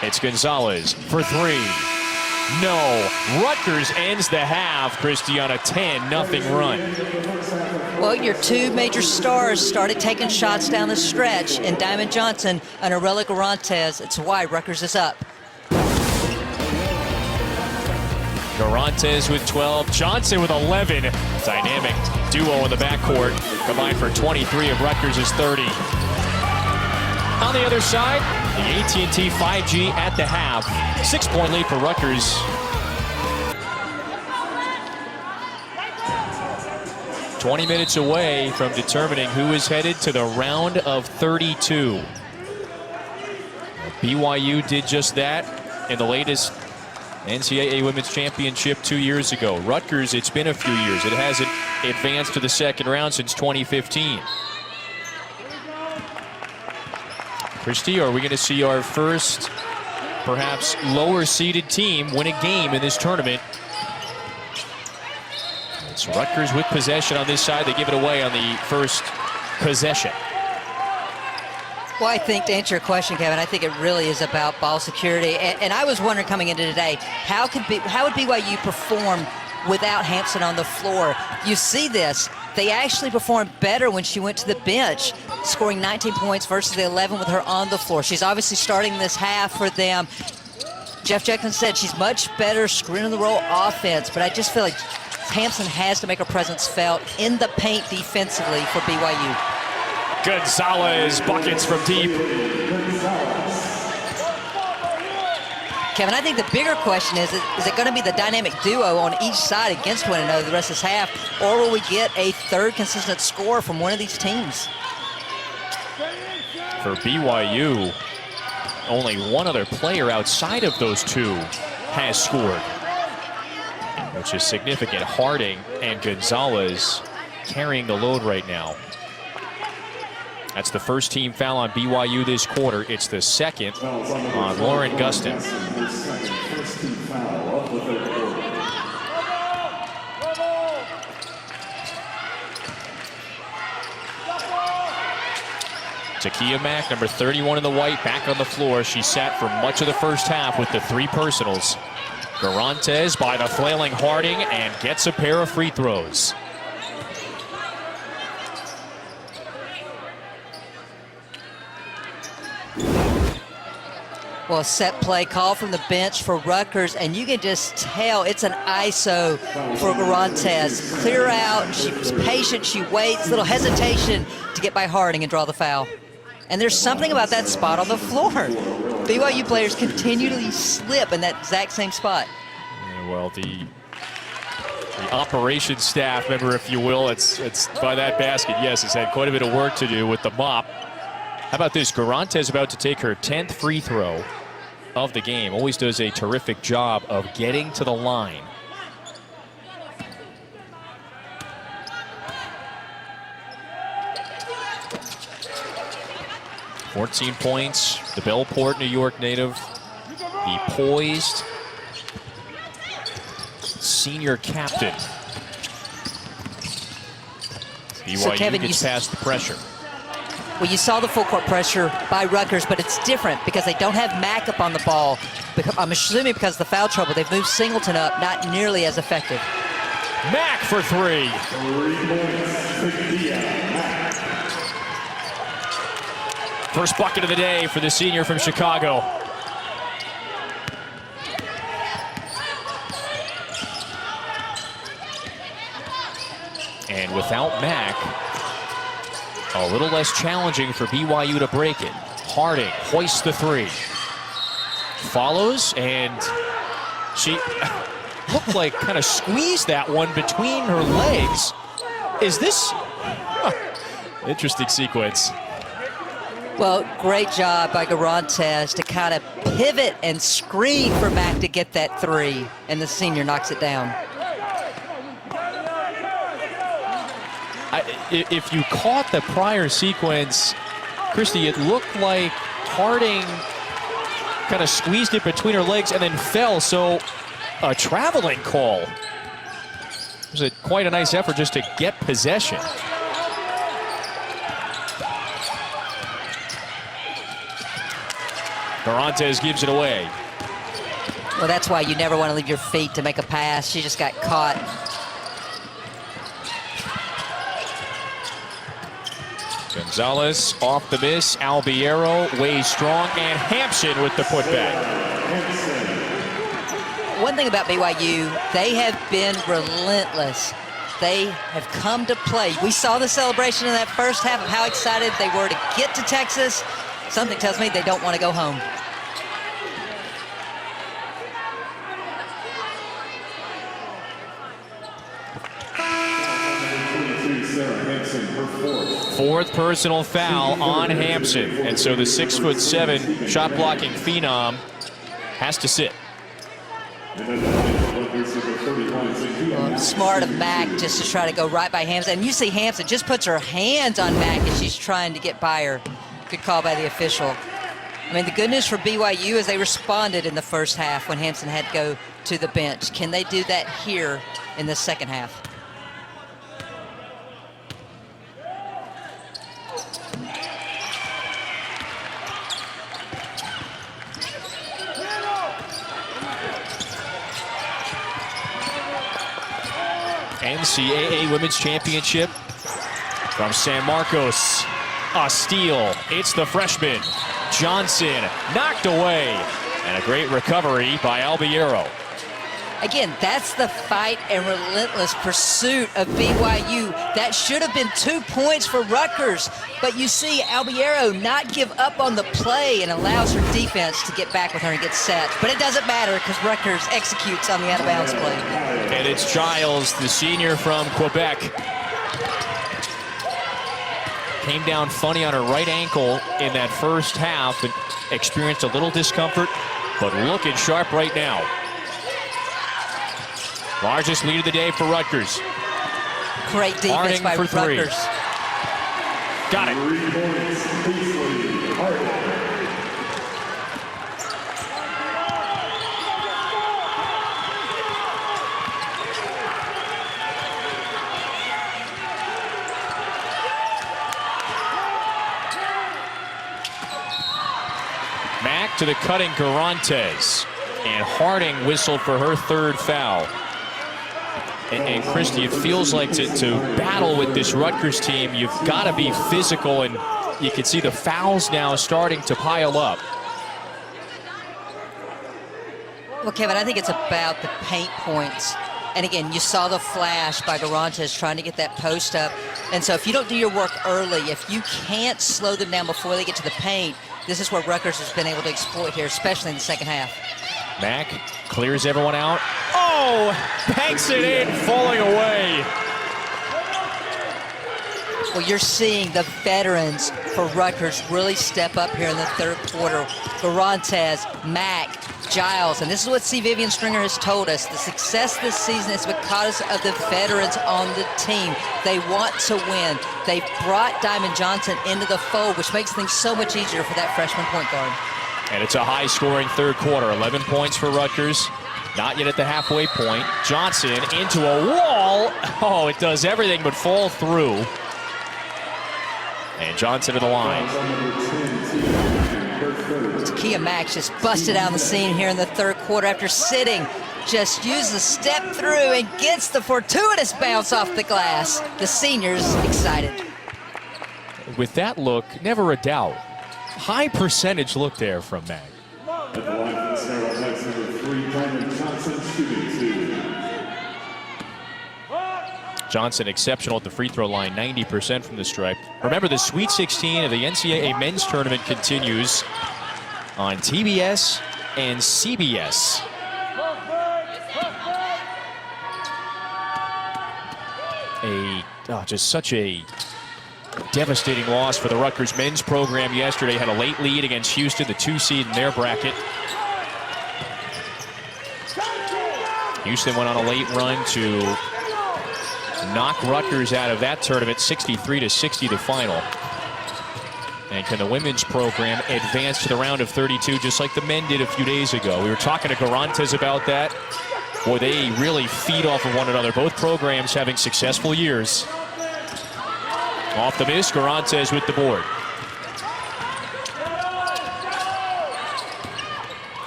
It's Gonzalez for 3. No, Rutgers ends the half, Christie, on a 10-0 run. Well, your 2 major stars started taking shots down the stretch, and Diamond Johnson and Aurelia Garantes. It's why Rutgers is up. Garantes with 12, Johnson with 11. Dynamic duo in the backcourt, combined for 23 of Rutgers' 30. On the other side, the AT&T 5G at the half. 6-point lead for Rutgers. "20 minutes away from determining who is headed to the round of 32. BYU did just that in the latest NCAA Women's Championship 2 years ago. Rutgers, it's been a few years. It hasn't advanced to the second round since 2015. Christy, are we going to see our first, perhaps lower-seeded team win a game in this tournament? It's Rutgers with possession on this side. They give it away on the first possession. Well, I think to answer your question, Kevin, I think it really is about ball security. And I was wondering coming into today, how would BYU perform without Hampson on the floor? You see this. They actually performed better when she went to the bench, scoring 19 points versus the 11 with her on the floor. She's obviously starting this half for them. Jeff Judkins said she's much better screening the roll offense, but I just feel like Hampson has to make her presence felt in the paint defensively for BYU. Gonzalez buckets from deep. Kevin, I think the bigger question is it going to be the dynamic duo on each side against one another the rest of this half, or will we get a third consistent score from one of these teams? For BYU, only one other player outside of those two has scored, which is significant. Harding and Gonzalez carrying the load right now. That's the first team foul on BYU this quarter. It's the second on Lauren Gustin. Takia Mack, number 31 in the white, back on the floor. She sat for much of the first half with the 3 personals. Garantes by the flailing Harding and gets a pair of free throws. Well, set play call from the bench for Rutgers, and you can just tell it's an ISO for Garantes. Clear out, she's patient, she waits, little hesitation to get by Harding and draw the foul. And there's something about that spot on the floor. BYU players continually slip in that exact same spot. Well, the operations staff member, if you will, it's by that basket, yes, it's had quite a bit of work to do with the mop. How about this? Garantes about to take her 10th free throw of the game. Always does a terrific job of getting to the line. "14 points, the Bellport, New York native, the poised senior captain." BYU So Kevin, gets past the pressure. Well, you saw the full court pressure by Rutgers, but it's different because they don't have Mack up on the ball. I'm assuming because of the foul trouble, they've moved Singleton up, not nearly as effective. Mack for 3. First bucket of the day for the senior from Chicago. And without Mack, a little less challenging for BYU to break it. Harding hoists the 3. Follows, and she looked like kind of squeezed that one between her legs. Is this... interesting sequence. Well, great job by Garantes to kind of pivot and screen for Mack to get that 3, and the senior knocks it down. If you caught the prior sequence, Christy, it looked like Harding kind of squeezed it between her legs and then fell, so a traveling call. It was quite a nice effort just to get possession. Garantes gives it away. Well, that's why you never want to leave your feet to make a pass. She just got caught. Gonzalez off the miss. Albiero way strong, and Hampson with the putback. one thing about BYU, they have been relentless. They have come to play. We saw the celebration in that first half of how excited they were to get to Texas. Something tells me they don't want to go home. Fourth personal foul on Hampson. And so the 6'7" shot blocking phenom has to sit. Well, smart of Mack just to try to go right by Hampson. And you see Hampson just puts her hands on Mack as she's trying to get by her. Good call by the official. I mean, the good news for BYU is they responded in the first half when Hampson had to go to the bench. Can they do that here in the second half? NCAA Women's Championship from San Marcos. A steal. It's the freshman, Johnson, knocked away. And a great recovery by Albiero. Again, that's the fight and relentless pursuit of BYU. That should have been 2 points for Rutgers. But you see Albiero not give up on the play and allows her defense to get back with her and get set. But it doesn't matter because Rutgers executes on the out-of-bounds play. And it's Giles, the senior from Quebec. Came down funny on her right ankle in that first half and experienced a little discomfort, but looking sharp right now. Largest lead of the day for Rutgers. Great defense by Rutgers. Got it. 3 points, Beasley, Harding. Mack to the cutting Garantes. And Harding whistled for her third foul. And Christy, it feels like to battle with this Rutgers team, you've got to be physical, and you can see the fouls now starting to pile up. Well, Kevin, I think it's about the paint points. And again, you saw the flash by Garantes trying to get that post up. And so if you don't do your work early, if you can't slow them down before they get to the paint, this is where Rutgers has been able to exploit here, especially in the second half. Mack clears everyone out. Oh, banks it in, falling away. Well, you're seeing the veterans for Rutgers really step up here in the third quarter. Garantes, Mack, Giles, and this is what C. Vivian Stringer has told us. The success this season is because of the veterans on the team. They want to win. They brought Diamond Johnson into the fold, which makes things so much easier for that freshman point guard. And it's a high-scoring third quarter. 11 points for Rutgers. Not yet at the halfway point. Johnson into a wall. Oh, it does everything but fall through. And Johnson to the line. Takia Mack just busted out the scene here in the third quarter after sitting. Just uses a step through and gets the fortuitous bounce off the glass. The seniors excited. With that look, never a doubt. High percentage look there from Mack. At the line for the Starlight Knights, number 3, Diamond Johnson, shooting 2. Johnson exceptional at the free throw line, 90% from the stripe. Remember, the Sweet 16 of the NCAA men's tournament continues on TBS and CBS. Just such a devastating loss for the Rutgers men's program yesterday. Had a late lead against Houston, the 2 seed in their bracket. Houston went on a late run to knock Rutgers out of that tournament, 63-60 the final. And can the women's program advance to the round of 32 just like the men did a few days ago? We were talking to Garantes about that. Boy, they really feed off of one another. Both programs having successful years. Off the miss, Garantes with the board.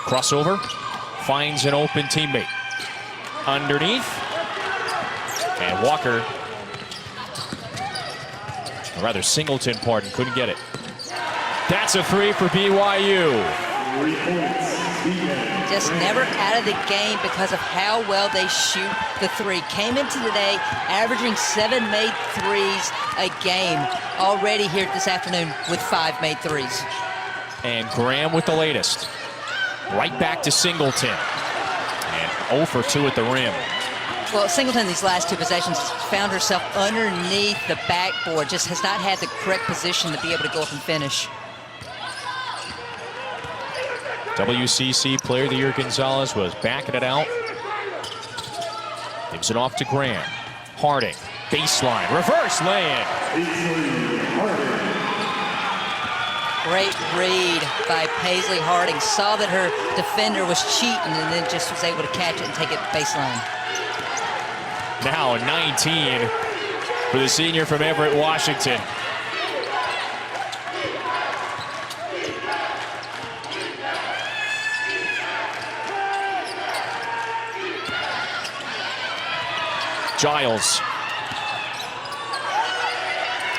Crossover, finds an open teammate. Underneath, and Walker, or rather Singleton, pardon, couldn't get it. That's a three for BYU. 3 points, Just never out of the game because of how well they shoot the three. Came into today averaging 7 made threes a game. Already here this afternoon with 5 made threes. And Graham with the latest. Right back to Singleton. And 0 for 2 at the rim. Well, Singleton these last 2 possessions found herself underneath the backboard. Just has not had the correct position to be able to go up and finish. WCC Player of the Year Gonzalez was backing it out. Gives it off to Graham. Harding, baseline, reverse lay-in. Great read by Paisley Harding. Saw that her defender was cheating and then just was able to catch it and take it baseline. Now 19 for the senior from Everett, Washington. Giles.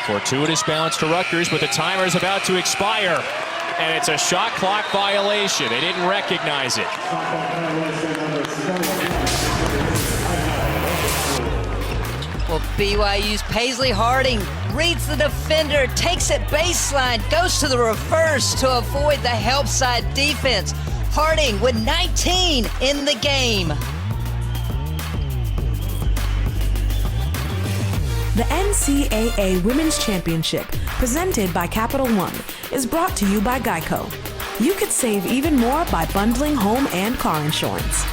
Fortuitous bounce to Rutgers, but the timer is about to expire. And it's a shot clock violation. They didn't recognize it. Well, BYU's Paisley Harding reads the defender, takes it baseline, goes to the reverse to avoid the help side defense. Harding with 19 in the game. The NCAA Women's Championship, presented by Capital One, is brought to you by Geico. You could save even more by bundling home and car insurance.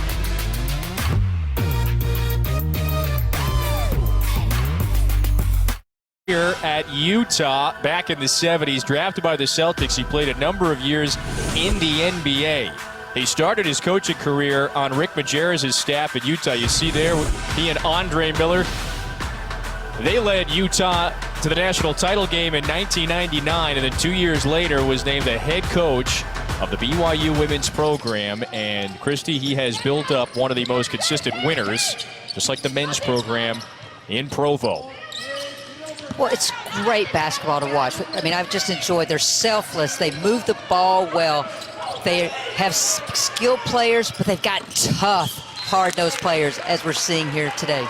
Here at Utah, back in the 70s, drafted by the Celtics, he played a number of years in the NBA. He started his coaching career on Rick Majerus' staff at Utah. You see there, he and Andre Miller. They led Utah to the national title game in 1999, and then 2 years later was named the head coach of the BYU women's program. And Christy, he has built up one of the most consistent winners, just like the men's program in Provo. Well, it's great basketball to watch. I mean, I've just enjoyed. They're selfless. They move the ball well. They have skilled players, but they've got tough, hard-nosed players, as we're seeing here today.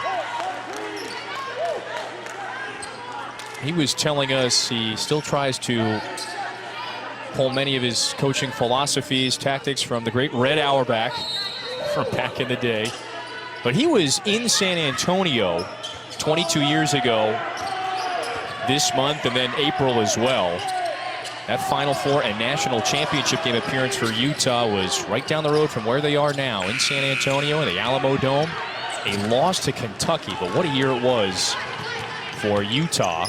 He was telling us he still tries to pull many of his coaching philosophies, tactics from the great Red Auerbach from back in the day. But he was in San Antonio 22 years ago this month, and then April as well. That Final Four and national championship game appearance for Utah was right down the road from where they are now in San Antonio in the Alamo Dome. A loss to Kentucky, but what a year it was for Utah.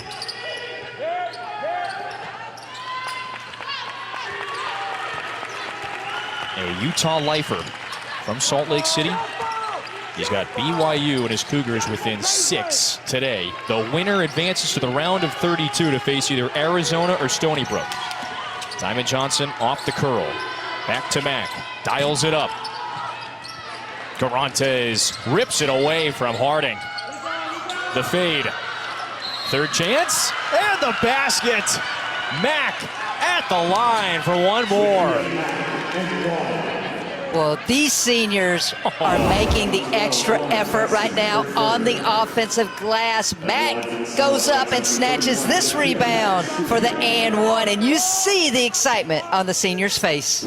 A Utah lifer from Salt Lake City. He's got BYU and his Cougars within 6 today. The winner advances to the round of 32 to face either Arizona or Stony Brook. Diamond Johnson off the curl. Back to Mack. Dials it up. Garantes rips it away from Harding. The fade. Third chance. And the basket. Mack at the line for one more. Well, these seniors are making the extra effort right now on the offensive glass. Mack goes up and snatches this rebound for the and one, and you see the excitement on the senior's face.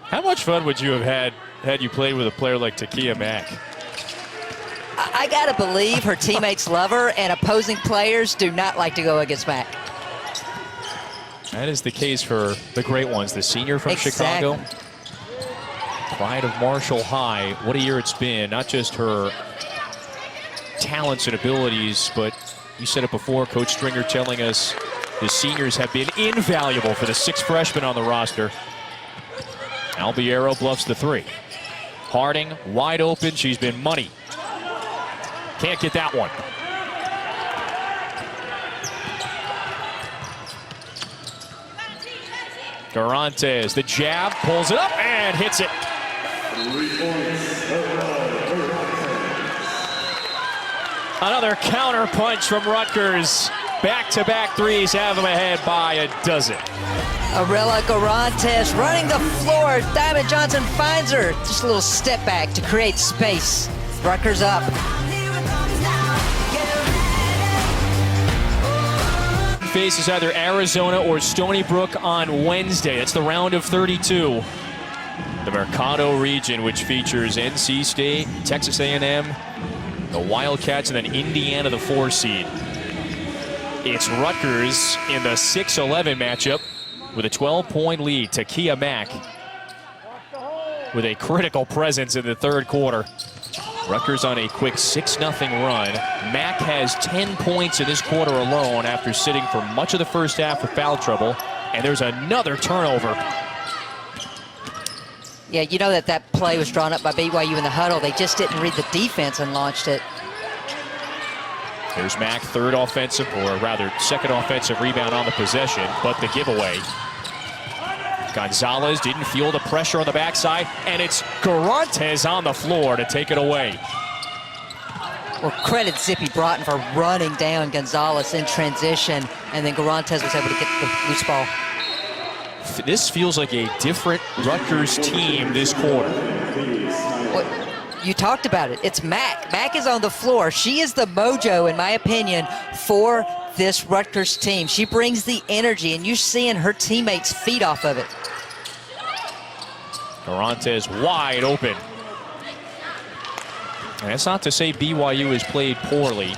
How much fun would you have had you played with a player like Takia Mack? I gotta believe her teammates love her, and opposing players do not like to go against Mack. That is the case for the great ones. The senior from Chicago. Pride of Marshall High. What a year it's been. Not just her talents and abilities, but you said it before, Coach Stringer telling us the seniors have been invaluable for the 6 freshmen on the roster. Albiero bluffs the 3. Harding wide open. She's been money. Can't get that one. Garantes, the jab, pulls it up and hits it. Another counter punch from Rutgers. Back-to-back threes have them ahead by a dozen. Arella Garantes running the floor. Diamond Johnson finds her. Just a little step back to create space. Rutgers up. Faces either Arizona or Stony Brook on Wednesday. That's the round of 32. The Mercado region, which features NC State, Texas A&M, the Wildcats, and then Indiana, the 4 seed. It's Rutgers in the 6-11 matchup with a 12-point lead. Takia Mack with a critical presence in the third quarter. Rutgers on a quick 6-0 run. Mack has 10 points in this quarter alone after sitting for much of the first half with foul trouble. And there's another turnover. Yeah, you know that play was drawn up by BYU in the huddle. They just didn't read the defense and launched it. There's Mack, third offensive, or rather second offensive rebound on the possession, but the giveaway. Gonzalez didn't feel the pressure on the backside, and it's Garantes on the floor to take it away. Well, credit Zippy Broughton for running down Gonzalez in transition, and then Garantes was able to get the loose ball. This feels like a different Rutgers team this quarter. Well, you talked about it. It's Mack. Mack is on the floor. She is the mojo, in my opinion, for this Rutgers team. She brings the energy, and you're seeing her teammates feed off of it. Garantes wide open. And that's not to say BYU has played poorly.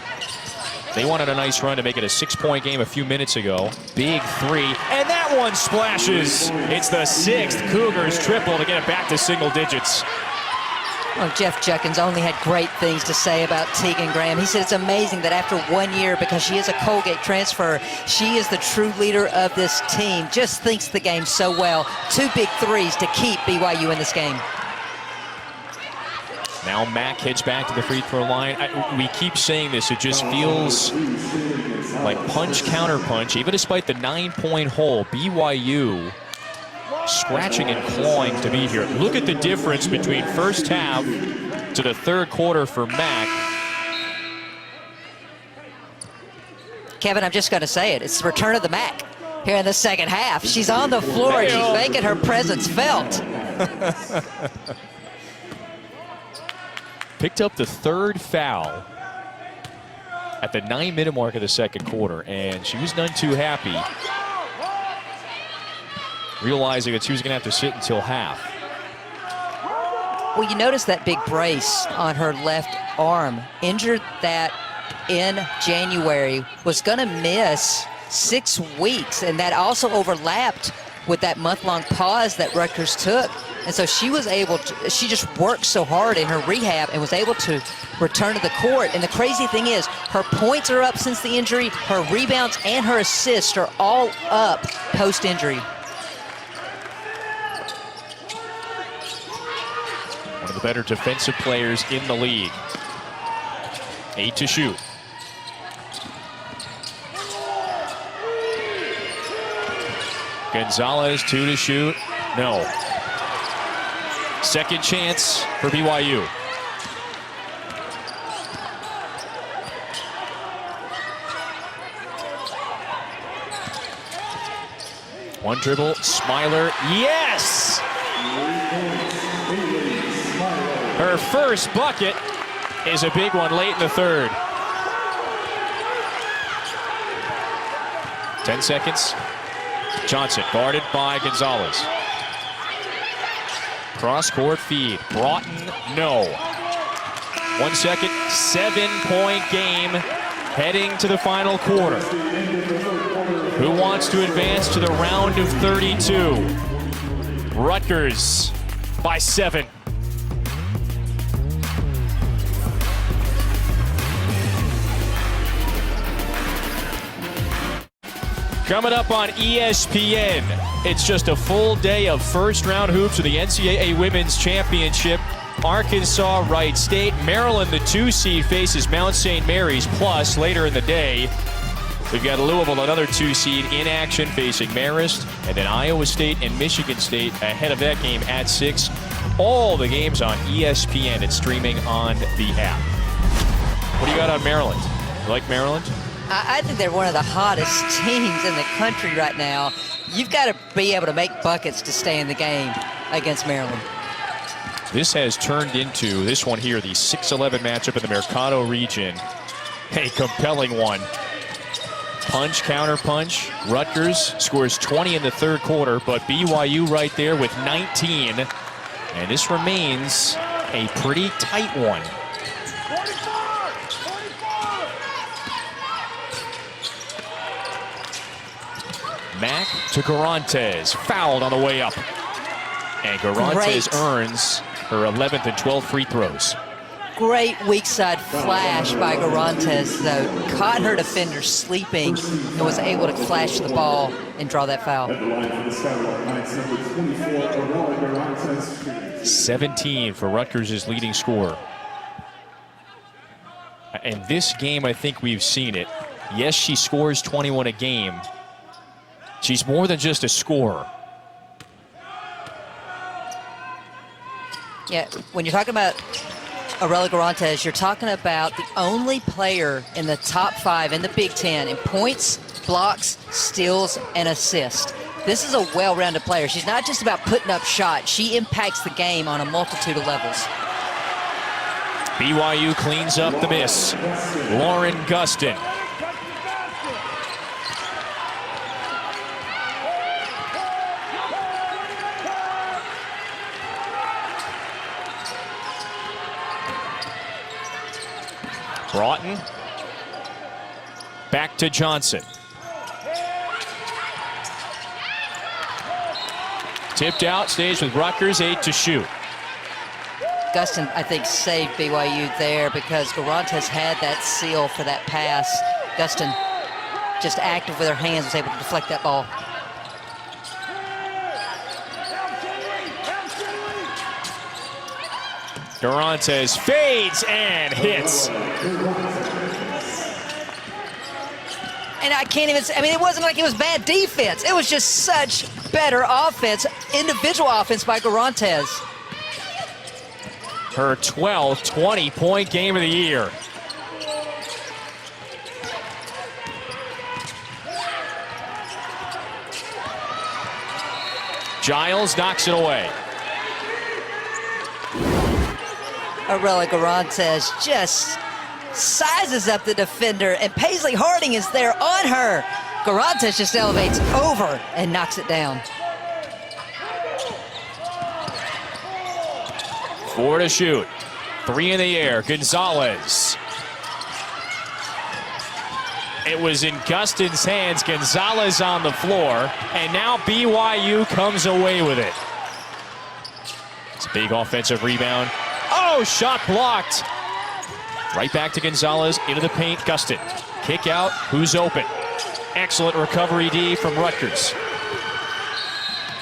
They wanted a nice run to make it a 6-point game a few minutes ago. Big three, and that one splashes. It's the 6th Cougars triple to get it back to single digits. Well, Jeff Juckins only had great things to say about Tegan Graham. He said it's amazing that after 1 year, because she is a Colgate transfer, she is the true leader of this team. Just thinks the game so well. 2 big threes to keep BYU in this game. Now Mack heads back to the free throw line. We keep saying this, it just feels like punch, counter punch. Even despite the 9-point hole, BYU scratching and clawing to be here. Look at the difference between first half to the third quarter for Mack. Kevin, I'm just going to say it. It's the return of the Mack here in the second half. She's on the floor and she's making her presence felt. Picked up the 3rd foul at the 9-minute mark of the second quarter, and she was none too happy, realizing that she was going to have to sit until half. Well, you notice that big brace on her left arm. Injured that in January, was going to miss 6 weeks, and that also overlapped with that month-long pause that Rutgers took. And so she was able to, she just worked so hard in her rehab and was able to return to the court. And the crazy thing is, her points are up since the injury, her rebounds and her assists are all up post-injury. One of the better defensive players in the league. 8 to shoot. Gonzalez, 2 to shoot. No. Second chance for BYU. One dribble, Smiler, yes! Her first bucket is a big one late in the third. 10 seconds. Johnson guarded by Gonzalez. Cross-court feed. Broughton, no. 1 second, 7-point game heading to the final quarter. Who wants to advance to the round of 32? Rutgers by 7. Coming up on ESPN, it's just a full day of first-round hoops of the NCAA Women's Championship. Arkansas, Wright State, Maryland, the 2 seed, faces Mount St. Mary's. Plus, later in the day, we've got Louisville, another 2 seed, in action facing Marist, and then Iowa State and Michigan State ahead of that game at 6. All the games on ESPN. It's streaming on the app. What do you got on Maryland? You like Maryland? I think they're one of the hottest teams in the country right now. You've got to be able to make buckets to stay in the game against Maryland. This has turned into, this one here, the 6-11 matchup in the Mercado region. A compelling one. Punch, counter punch. Rutgers scores 20 in the third quarter, but BYU right there with 19. And this remains a pretty tight one. Mack to Garantes, fouled on the way up. And Garantes earns her 11th and 12th free throws. Great weak side flash by Garantes, though. Caught her defender sleeping and was able to flash the ball and draw that foul. 17 for Rutgers' leading scorer. And this game, I think we've seen it. Yes, she scores 21 a game. She's more than just a scorer. Yeah, when you're talking about Aurelia Garantes, you're talking about the only player in the top 5 in the Big Ten in points, blocks, steals, and assists. This is a well-rounded player. She's not just about putting up shots. She impacts the game on a multitude of levels. BYU cleans up the miss. Lauren Gustin. Broughton. Back to Johnson. Tipped out, stays with Rutgers, 8 to shoot. Gustin, I think, saved BYU there because Garantes had that seal for that pass. Gustin, just active with her hands, was able to deflect that ball. Garantes fades and hits. And I can't even say, I mean, it wasn't like it was bad defense. It was just such better offense, individual offense by Garantes. Her 12th 20-point game of the year. Giles knocks it away. Aurelia Garantes just sizes up the defender, and Paisley Harding is there on her. Garantes just elevates over and knocks it down. 4 to shoot. 3 in the air. Gonzalez. It was in Gustin's hands. Gonzalez on the floor. And now BYU comes away with it. It's a big offensive rebound. Oh, shot blocked. Right back to Gonzalez, into the paint, Gustin. Kick out, who's open? Excellent recovery D from Rutgers.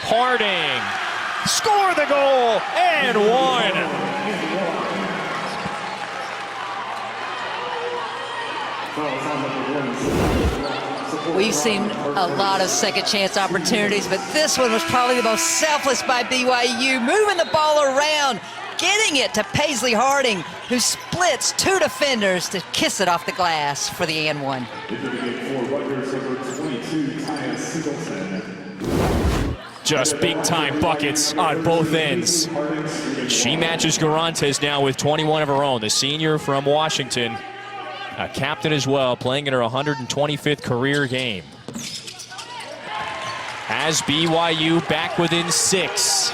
Harding, score the goal, and one. We've seen a lot of second chance opportunities, but this one was probably the most selfless by BYU, moving the ball around, getting it to Paisley Harding, who splits 2 defenders to kiss it off the glass for the and one. Just big-time buckets on both ends. She matches Garantes now with 21 of her own. The senior from Washington, a captain as well, playing in her 125th career game. As BYU back within 6.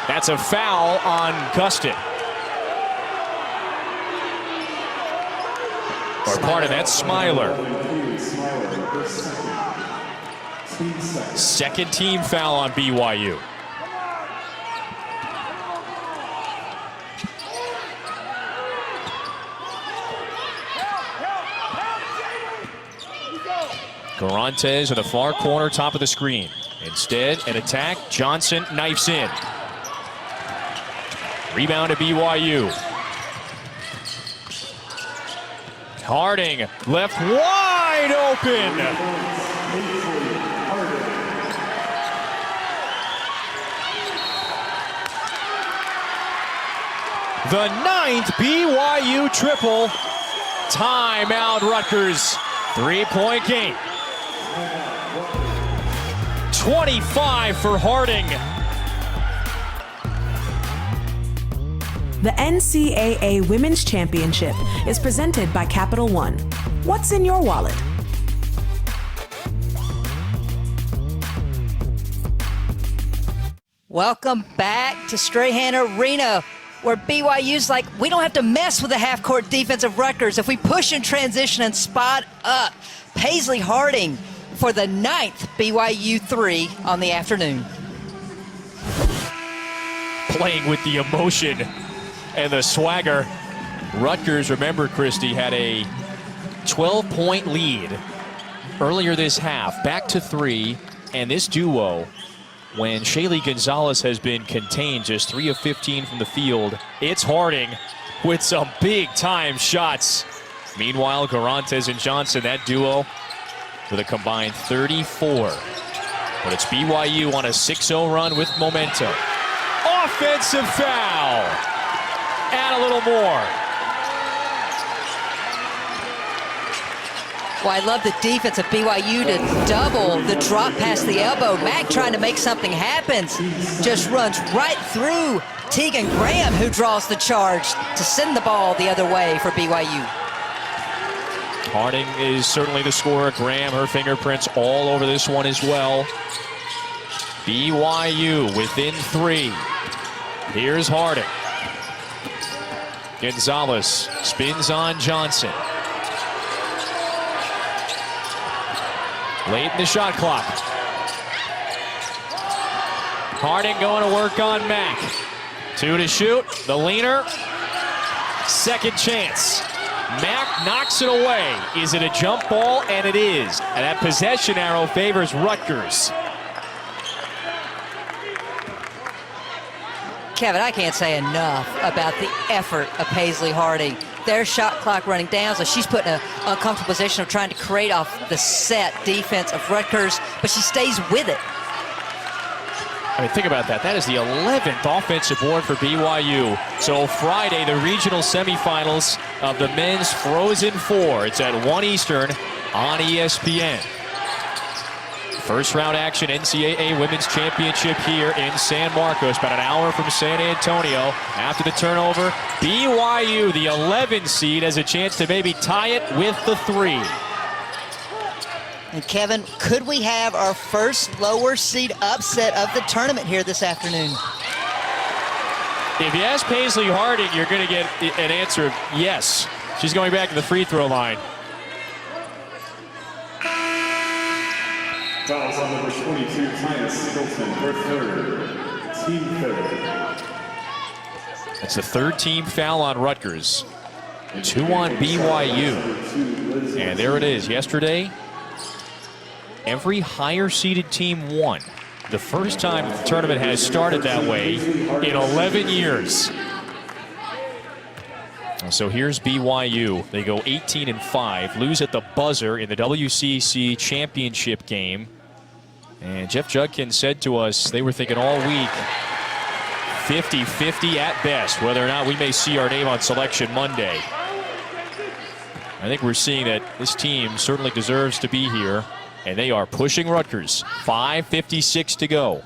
That's a foul on Gustin. Or part of that, Smiler. Second team foul on BYU. Garantes in the far corner, top of the screen. Instead, an attack. Johnson knifes in. Rebound to BYU. Harding left wide open. The 9th BYU triple. Timeout Rutgers. 3-point game. 25 for Harding. The NCAA Women's Championship is presented by Capital One. What's in your wallet? Welcome back to Strahan Arena, where BYU's like, we don't have to mess with the half-court defense of Rutgers. If we push in transition and spot up, Paisley Harding for the 9th BYU 3 on the afternoon. Playing with the emotion and the swagger. Rutgers, remember, Christy, had a 12-point lead earlier this half, back to 3, and this duo, when Shaylee Gonzalez has been contained, just 3 of 15 from the field, it's Harding with some big-time shots. Meanwhile, Garantes and Johnson, that duo, with a combined 34. But it's BYU on a 6-0 run with momentum. Offensive foul! And a little more. Well, I love the defense of BYU to double the drop past the elbow. Mack trying to make something happen. Just runs right through Tegan Graham, who draws the charge to send the ball the other way for BYU. Harding is certainly the scorer. Graham, her fingerprints all over this one as well. BYU within 3. Here's Harding. Gonzalez spins on Johnson. Late in the shot clock. Harding going to work on Mack. 2 to shoot. The leaner. Second chance. Mack knocks it away. Is it a jump ball? And it is. And that possession arrow favors Rutgers. Kevin, I can't say enough about the effort of Paisley Harding. Their shot clock running down, so she's put in an uncomfortable position of trying to create off the set defense of Rutgers, but she stays with it. I mean, think about that. That is the 11th offensive board for BYU. So Friday, the regional semifinals of the men's Frozen Four. It's at 1 Eastern on ESPN. First round action, NCAA Women's Championship here in San Marcos, about an hour from San Antonio. After the turnover, BYU, the 11 seed, has a chance to maybe tie it with the 3. And Kevin, could we have our first lower seed upset of the tournament here this afternoon? If you ask Paisley Harding, you're going to get an answer of yes. She's going back to the free throw line. Fouls on number 22, Tyus Singleton, her third. Team third. That's the 3rd team foul on Rutgers. 2 on BYU. And there it is. Yesterday, every higher seeded team won. The first time the tournament has started that way in 11 years. So here's BYU. They go 18-5, lose at the buzzer in the WCC championship game. And Jeff Judkins said to us they were thinking all week 50-50 at best, whether or not we may see our name on selection Monday. I think we're seeing that this team certainly deserves to be here, and they are pushing Rutgers. 5:56 to go.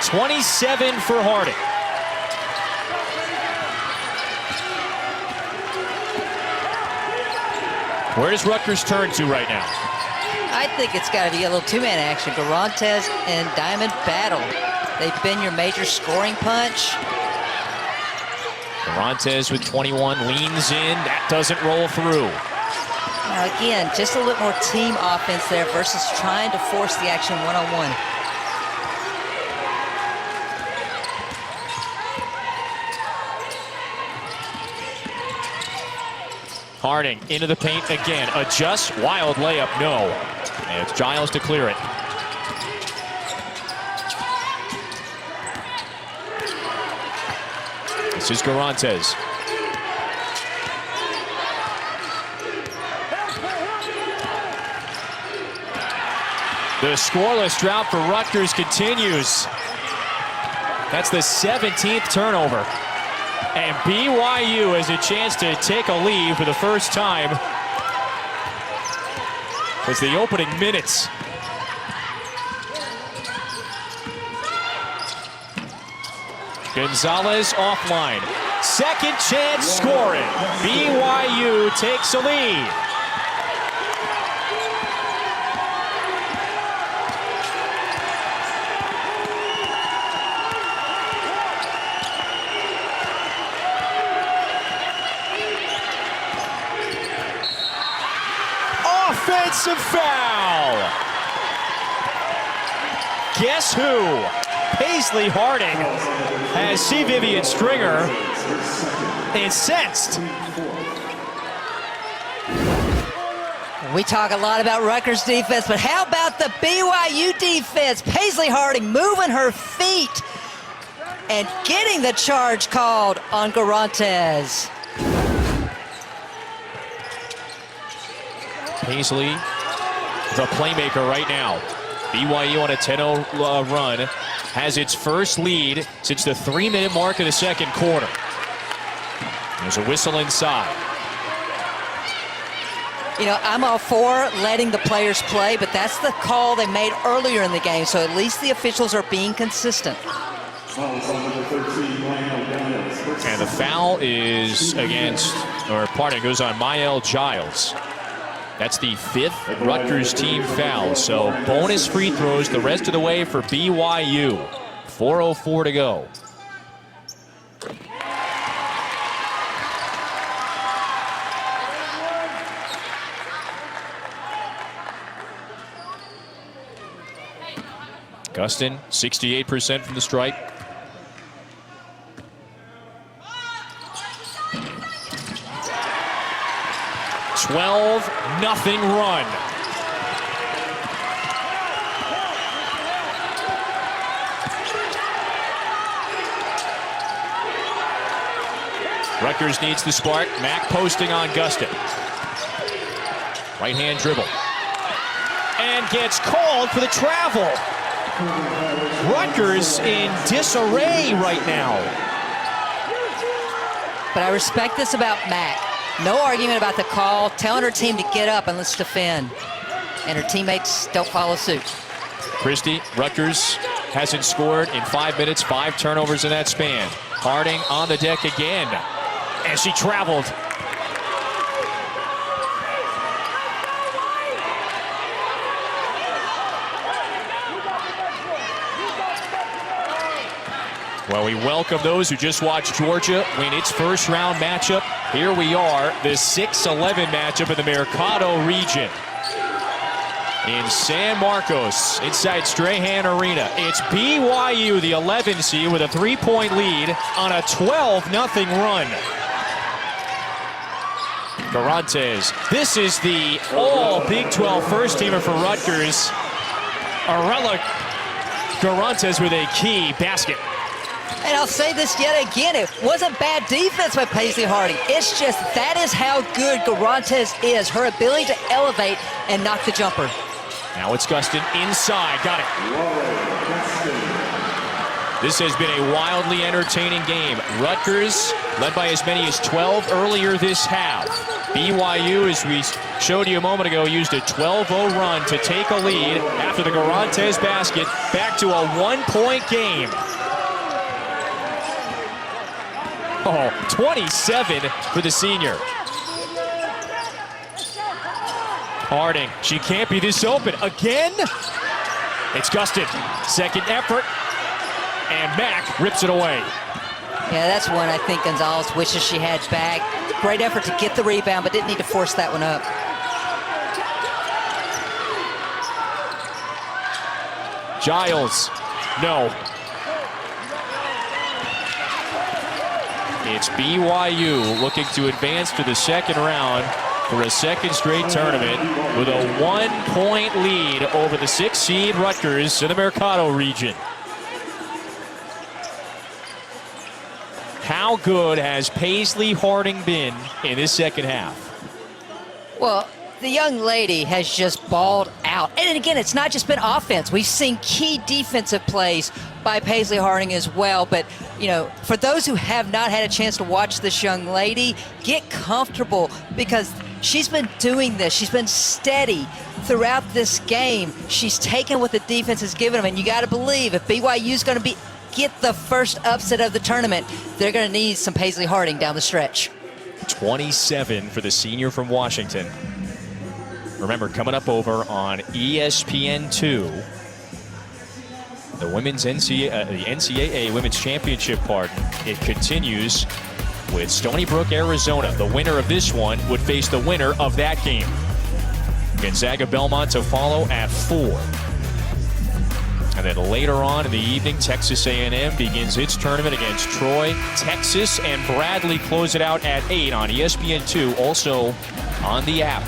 .27 for Harding. Where does Rutgers turn to right now? I think it's got to be a little two-man action. Garantes and Diamond battle. They've been your major scoring punch. Garantes with 21 leans in. That doesn't roll through. Now again, just a little more team offense there versus trying to force the action one-on-one. Harding into the paint again. Adjusts. Wild layup. No. And it's Giles to clear it. This is Garantes. The scoreless drought for Rutgers continues. That's the 17th turnover. And BYU has a chance to take a lead for the first time. It's the opening minutes. Gonzalez offline. Second chance scoring. BYU takes a lead. Offensive foul. Guess who? Paisley Harding has C. Vivian Stringer incensed. We talk a lot about Rutgers defense, but how about the BYU defense? Paisley Harding moving her feet and getting the charge called on Garantes. Paisley, the playmaker right now. BYU on a 10-0 run, has its first lead since the 3-minute mark of the second quarter. There's a whistle inside. You know, I'm all for letting the players play, but that's the call they made earlier in the game, so at least the officials are being consistent. And the foul is against, or pardon, it goes on Mael Giles. That's the 5th Rutgers team foul. So bonus free throws the rest of the way for BYU. 4:04 to go. Gustin, 68% from the stripe. Nothing run. Rutgers needs the spark. Mack posting on Gustin. Right hand dribble. And gets called for the travel. Rutgers in disarray right now. But I respect this about Mack. No argument about the call, telling her team to get up and let's defend. And her teammates don't follow suit. Christie, Rutgers hasn't scored in 5 minutes, 5 turnovers in that span. Harding on the deck again. And she traveled. Well, we welcome those who just watched Georgia win its first round matchup. Here we are, the 6-11 matchup in the Mercado region. In San Marcos, inside Strahan Arena. It's BYU, the 11 seed, with a 3-point lead on a 12-0 run. Garantes, this is the all Big 12 first teamer for Rutgers. Arella Garantes with a key basket. And I'll say this yet again, it wasn't bad defense by Paisley Harding. It's just that is how good Garantes is, her ability to elevate and knock the jumper. Now it's Gustin inside, got it. This has been a wildly entertaining game. Rutgers led by as many as 12 earlier this half. BYU, as we showed you a moment ago, used a 12-0 run to take a lead after the Garantes basket, back to a 1-point game. Oh, 27 for the senior. Harding, she can't be this open. Again? It's Gustin. Second effort. And Mack rips it away. Yeah, that's one I think Gonzalez wishes she had back. Great effort to get the rebound, but didn't need to force that one up. Giles, no. It's BYU looking to advance to the second round for a second straight tournament with a 1-point lead over the 6th seed Rutgers in the Mercado region. How good has Paisley Harding been in this second half? Well, the young lady has just balled out. And again, it's not just been offense. We've seen key defensive plays by Paisley Harding as well. But, you know, for those who have not had a chance to watch this young lady, get comfortable because she's been doing this. She's been steady throughout this game. She's taken what the defense has given them. And you got to believe if BYU's going to get the first upset of the tournament, they're going to need some Paisley Harding down the stretch. 27 for the senior from Washington. Remember, coming up over on ESPN2, the women's NCAA Women's Championship part. It continues with Stony Brook, Arizona. The winner of this one would face the winner of that game. Gonzaga Belmont to follow at 4. And then later on in the evening, Texas A&M begins its tournament against Troy. Texas and Bradley close it out at 8 on ESPN2, also on the app.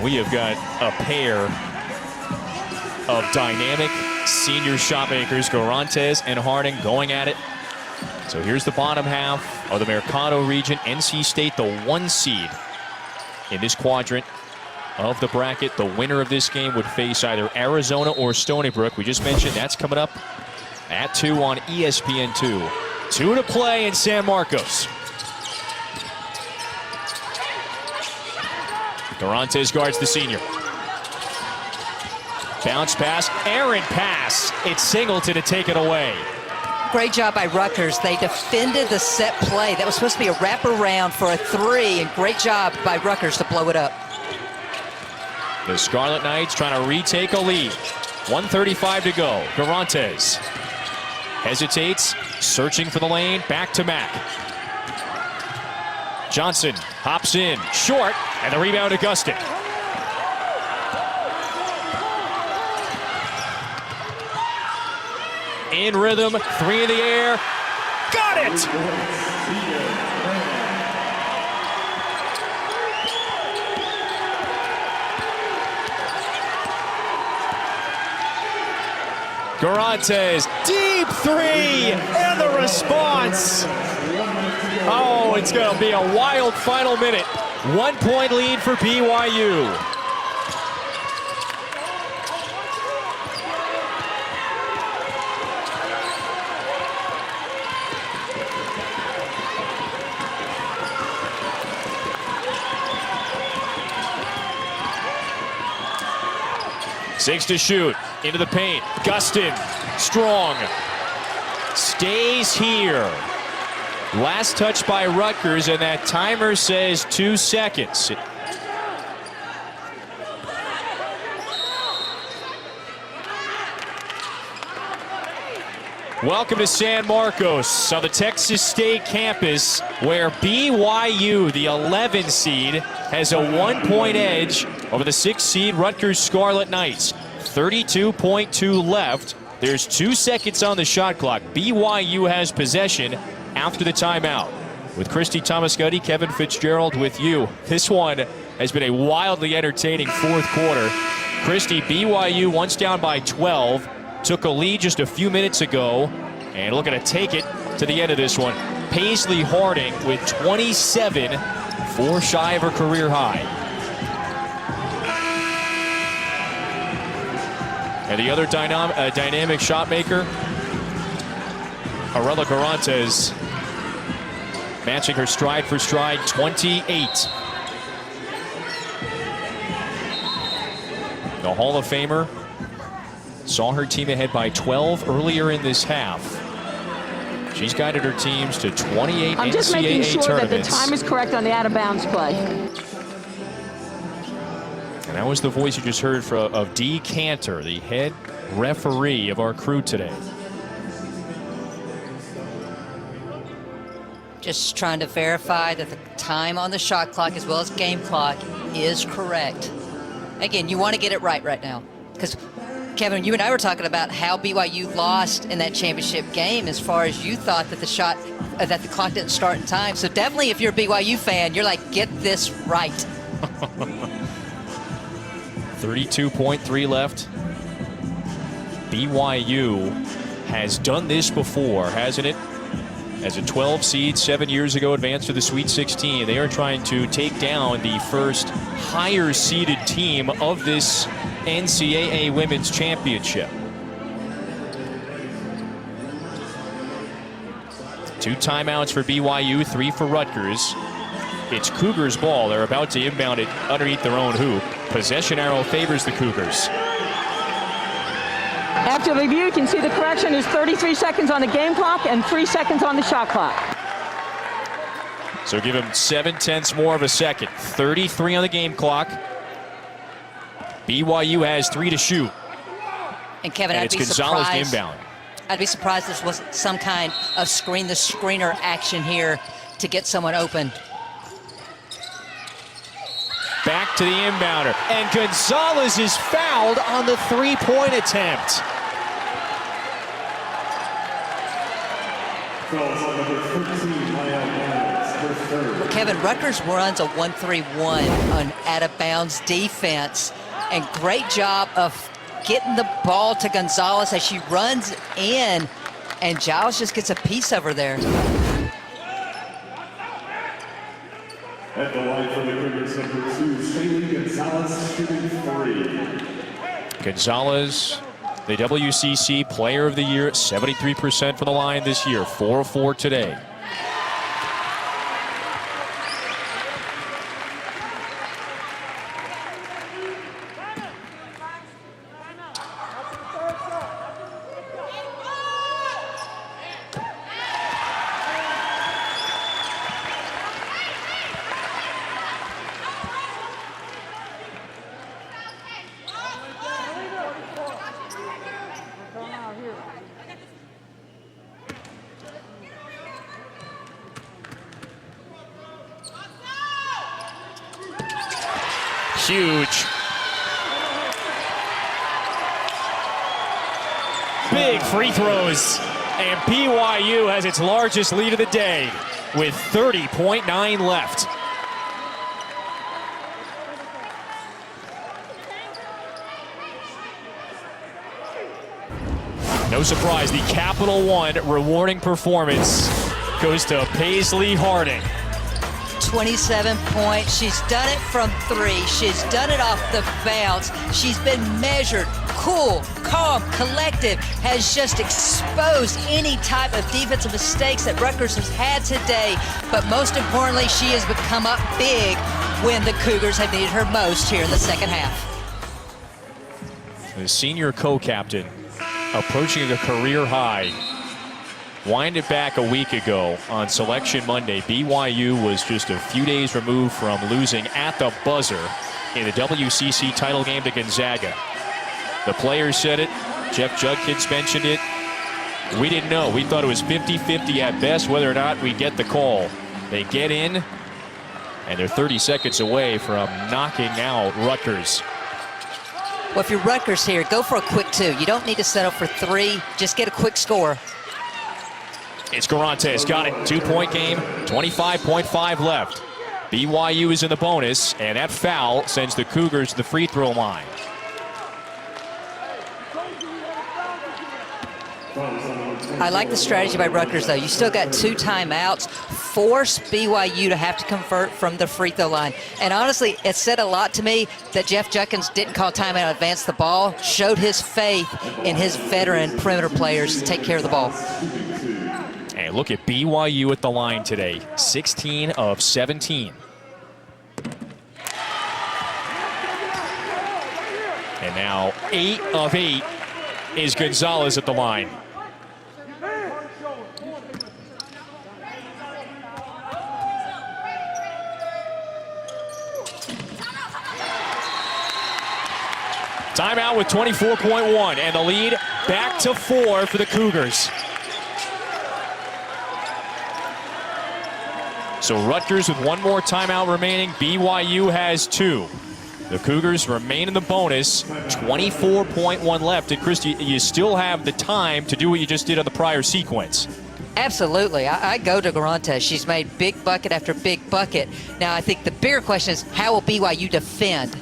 We have got a pair of dynamic senior shot makers, Garantes and Harding, going at it. So here's the bottom half of the Mercado region. NC State, the 1 seed in this quadrant of the bracket. The winner of this game would face either Arizona or Stony Brook. We just mentioned that's coming up at 2 on ESPN2. 2 to play in San Marcos. Garantes guards the senior. Bounce pass, errant pass. It's Singleton to take it away. Great job by Rutgers. They defended the set play. That was supposed to be a wraparound for a 3, and great job by Rutgers to blow it up. The Scarlet Knights trying to retake a lead. 1:35 to go. Garantes hesitates, searching for the lane. Back to Mack. Johnson hops in, short, and the rebound to Gustin. In rhythm, 3 in the air. Got it! Garantes, deep 3, and the response. Oh, it's going to be a wild final minute. 1-point lead for BYU. Six to shoot, into the paint. Gustin, strong, stays here. Last touch by Rutgers, and that timer says 2 seconds. Welcome to San Marcos on the Texas State campus, where BYU, the 11 seed, has a 1-point edge over the 6 seed Rutgers Scarlet Knights. 32.2 left. There's 2 seconds on the shot clock. BYU has possession after the timeout. With Christy Tomascotti, Kevin Fitzgerald with you. This one has been a wildly entertaining 4th quarter. Christy, BYU once down by 12, took a lead just a few minutes ago, and looking to take it to the end of this one. Paisley Harding with 27, 4 shy of her career high. And the other dynamic shot maker, Arella Garantes, matching her stride for stride, 28. The Hall of Famer saw her team ahead by 12 earlier in this half. She's guided her teams to 28 I'm just NCAA making sure tournaments. that the time is correct on the out-of-bounds play. And that was the voice you just heard of Dee Cantor, the head referee of our crew today. Just trying to verify that the time on the shot clock as well as game clock is correct. Again, you want to get it right now. Because, Kevin, you and I were talking about how BYU lost in that championship game as far as you thought that the clock didn't start in time. So definitely if you're a BYU fan, you're like, get this right. 32.3 left BYU has done this before, hasn't it? As a 12 seed 7 years ago, advanced to the Sweet 16. They are trying to take down the first higher seeded team of this NCAA Women's Championship. 2 timeouts for BYU, 3 for Rutgers. It's Cougars ball. They're about to inbound it underneath their own hoop. Possession arrow favors the Cougars. After review, you can see the correction is 33 seconds on the game clock and 3 seconds on the shot clock. So give him 7/10 more of a second. 33 on the game clock. BYU has 3 to shoot. And Kevin, And I'd it's be Gonzalez to surprised. inbound. I'd be surprised if this wasn't some kind of screen the screener action here to get someone open. Back to the inbounder. And Gonzalez is fouled on the 3-point attempt. Fouls on number 13, Maya Miles, her third. Kevin, Rutgers runs a 1-3-1 on out-of-bounds defense, and great job of getting the ball to Gonzalez as she runs in, and Giles just gets a piece of her there. At the line for the Cougars, number 2, Shaylee Gonzalez, shooting 3. Gonzalez, the WCC Player of the Year, 73% from the line this year, 4 of 4 today. Huge. Big free throws. And BYU has its largest lead of the day with 30.9 left. No surprise, the Capital One rewarding performance goes to Paisley Harding. 27 points. She's done it from 3. She's done it off the bounce. She's been measured, cool, calm, collective, has just exposed any type of defensive mistakes that Rutgers has had today. But most importantly, she has come up big when the Cougars have needed her most here in the second half. The senior co-captain approaching a career high. Wind it back a week ago on Selection Monday. BYU was just a few days removed from losing at the buzzer in the WCC title game to Gonzaga. The players said it. Jeff Judkins mentioned it. We didn't know. We thought it was 50-50 at best whether or not we get the call. They get in, and they're 30 seconds away from knocking out Rutgers. Well, if you're Rutgers here, go for a quick 2. You don't need to settle for 3. Just get a quick score. It's Garantes, got it. 2-point game, 25.5 left. BYU is in the bonus, and that foul sends the Cougars to the free throw line. I like the strategy by Rutgers, though. You still got 2 timeouts. Force BYU to have to convert from the free throw line. And honestly, it said a lot to me that Jeff Judkins didn't call timeout and advance the ball, showed his faith in his veteran perimeter players to take care of the ball. And look at BYU at the line today, 16 of 17. And now 8 of 8 is Gonzalez at the line. Timeout with 24.1, and the lead back to 4 for the Cougars. So Rutgers with 1 more timeout remaining. BYU has 2. The Cougars remain in the bonus. 24.1 left. And Chris, you still have the time to do what you just did on the prior sequence. Absolutely. I go to Garantes. She's made big bucket after big bucket. Now, I think the bigger question is, how will BYU defend?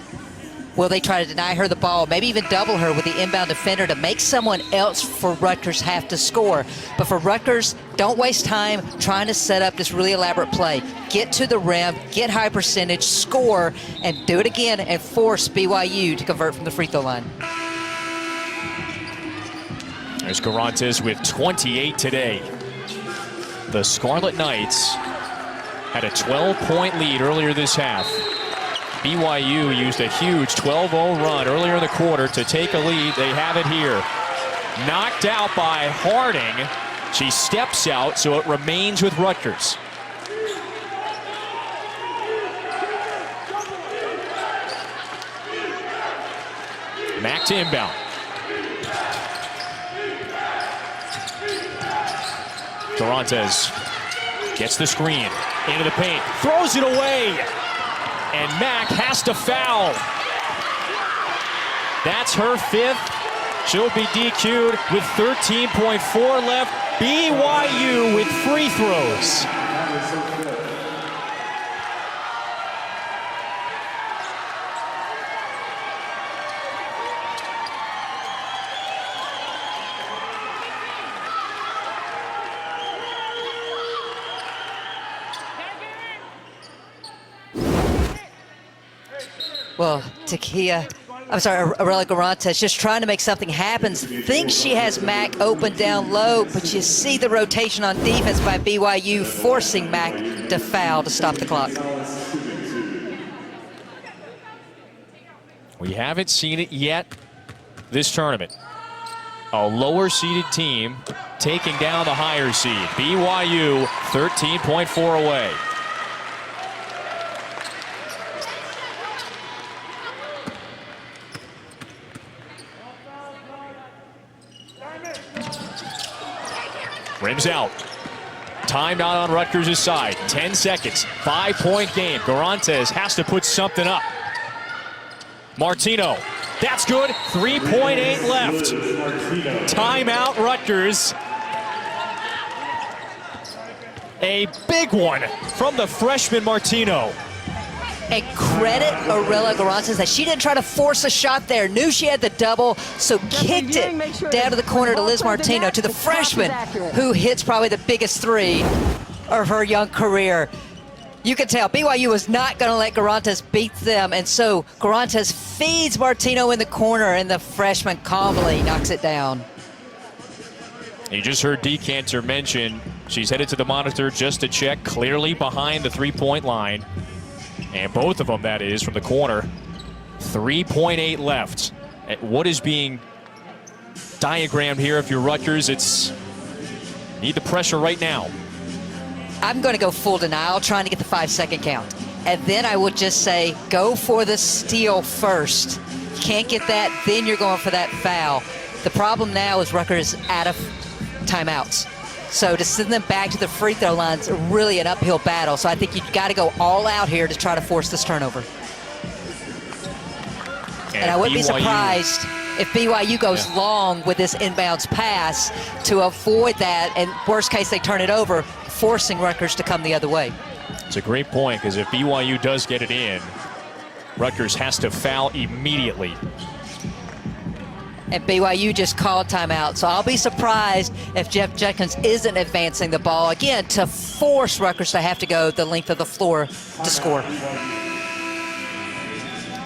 Will they try to deny her the ball, maybe even double her with the inbound defender to make someone else for Rutgers have to score? But for Rutgers, don't waste time trying to set up this really elaborate play. Get to the rim, get high percentage, score, and do it again and force BYU to convert from the free throw line. There's Garantes with 28 today. The Scarlet Knights had a 12-point lead earlier this half. BYU used a huge 12-0 run earlier in the quarter to take a lead. They have it here. Knocked out by Harding. She steps out, so it remains with Rutgers. Mack to inbound. Garantes gets the screen into the paint, throws it away. And Mack has to foul. That's her 5th. She'll be DQ'd with 13.4 left. BYU with free throws. Well, Aurelia Garantes just trying to make something happen. Thinks she has Mack open down low, but you see the rotation on defense by BYU forcing Mack to foul to stop the clock. We haven't seen it yet this tournament. A lower seeded team taking down the higher seed. BYU 13.4 away. Rims out. Timeout on Rutgers' side. 10 seconds. 5-point game. Garantes has to put something up. Martino. That's good. 3.8 left. Timeout Rutgers. A big one from the freshman Martino. And credit Aurelia Garantes that she didn't try to force a shot there. Knew she had the double, so kicked it down to the corner to Liz Martino, to the freshman who hits probably the biggest 3 of her young career. You can tell BYU was not going to let Garantes beat them, and so Garantes feeds Martino in the corner, and the freshman calmly knocks it down. You just heard Decanter mention she's headed to the monitor just to check, clearly behind the 3-point line. And both of them, that is, from the corner. 3.8 left. What is being diagrammed here if you're Rutgers? It's need the pressure right now. I'm going to go full denial, trying to get the 5-second count. And then I would just say, go for the steal first. You can't get that, then you're going for that foul. The problem now is Rutgers out of timeouts. So to send them back to the free throw line is really an uphill battle. So I think you've got to go all out here to try to force this turnover. And I wouldn't be surprised if BYU goes long with this inbounds pass to avoid that, and worst case they turn it over, forcing Rutgers to come the other way. It's a great point, because if BYU does get it in, Rutgers has to foul immediately. And BYU just called timeout. So I'll be surprised if Jeff Judkins isn't advancing the ball, again, to force Rutgers to have to go the length of the floor to score.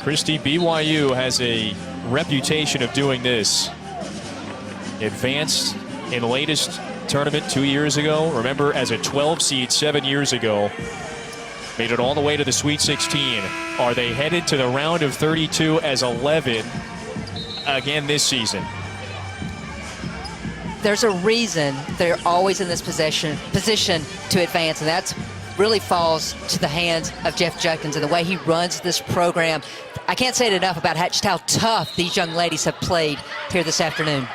Christy, BYU has a reputation of doing this. Advanced in the latest tournament 2 years ago. Remember, as a 12 seed 7 years ago. Made it all the way to the Sweet 16. Are they headed to the round of 32 as 11 again this season? There's a reason they're always in this position to advance, and that really falls to the hands of Jeff Judkins and the way he runs this program. I can't say it enough about just how tough these young ladies have played here this afternoon.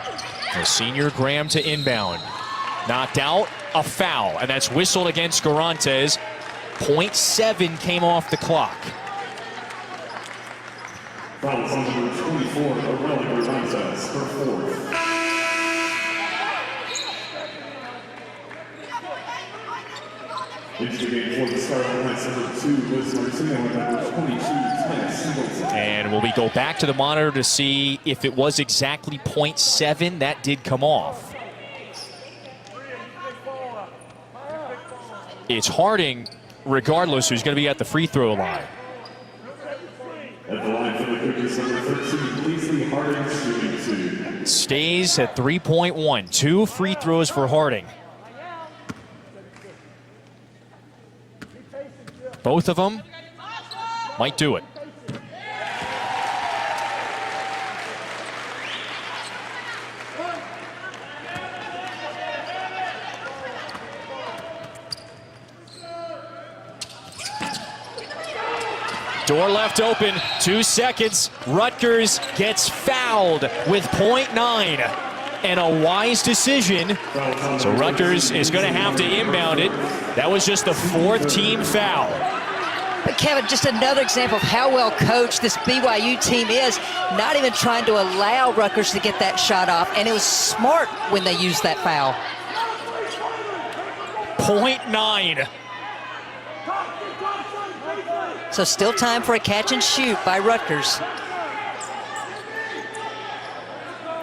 The senior Graham to inbound. Knocked out, a foul, and that's whistled against Garantes. 0.7 came off the clock. Foul is on number 24, Aurelia Garantes, her 4th. Into the game for the Scarlet Knights, number 2 was Martina with number 22, Tanya Singleton. And will we go back to the monitor to see if it was exactly .7? That did come off. It's Harding, regardless, who's going to be at the free throw line. At the line for the Cougars, number 13, Leslie Harding, shooting 2. Stays at 3.1. 2 free throws for Harding. Both of them might do it. Door left open, 2 seconds. Rutgers gets fouled with .9 and a wise decision. So Rutgers is going to have to inbound it. That was just the 4th team foul. But Kevin, just another example of how well coached this BYU team is, not even trying to allow Rutgers to get that shot off, and it was smart when they used that foul. .9. So still time for a catch and shoot by Rutgers.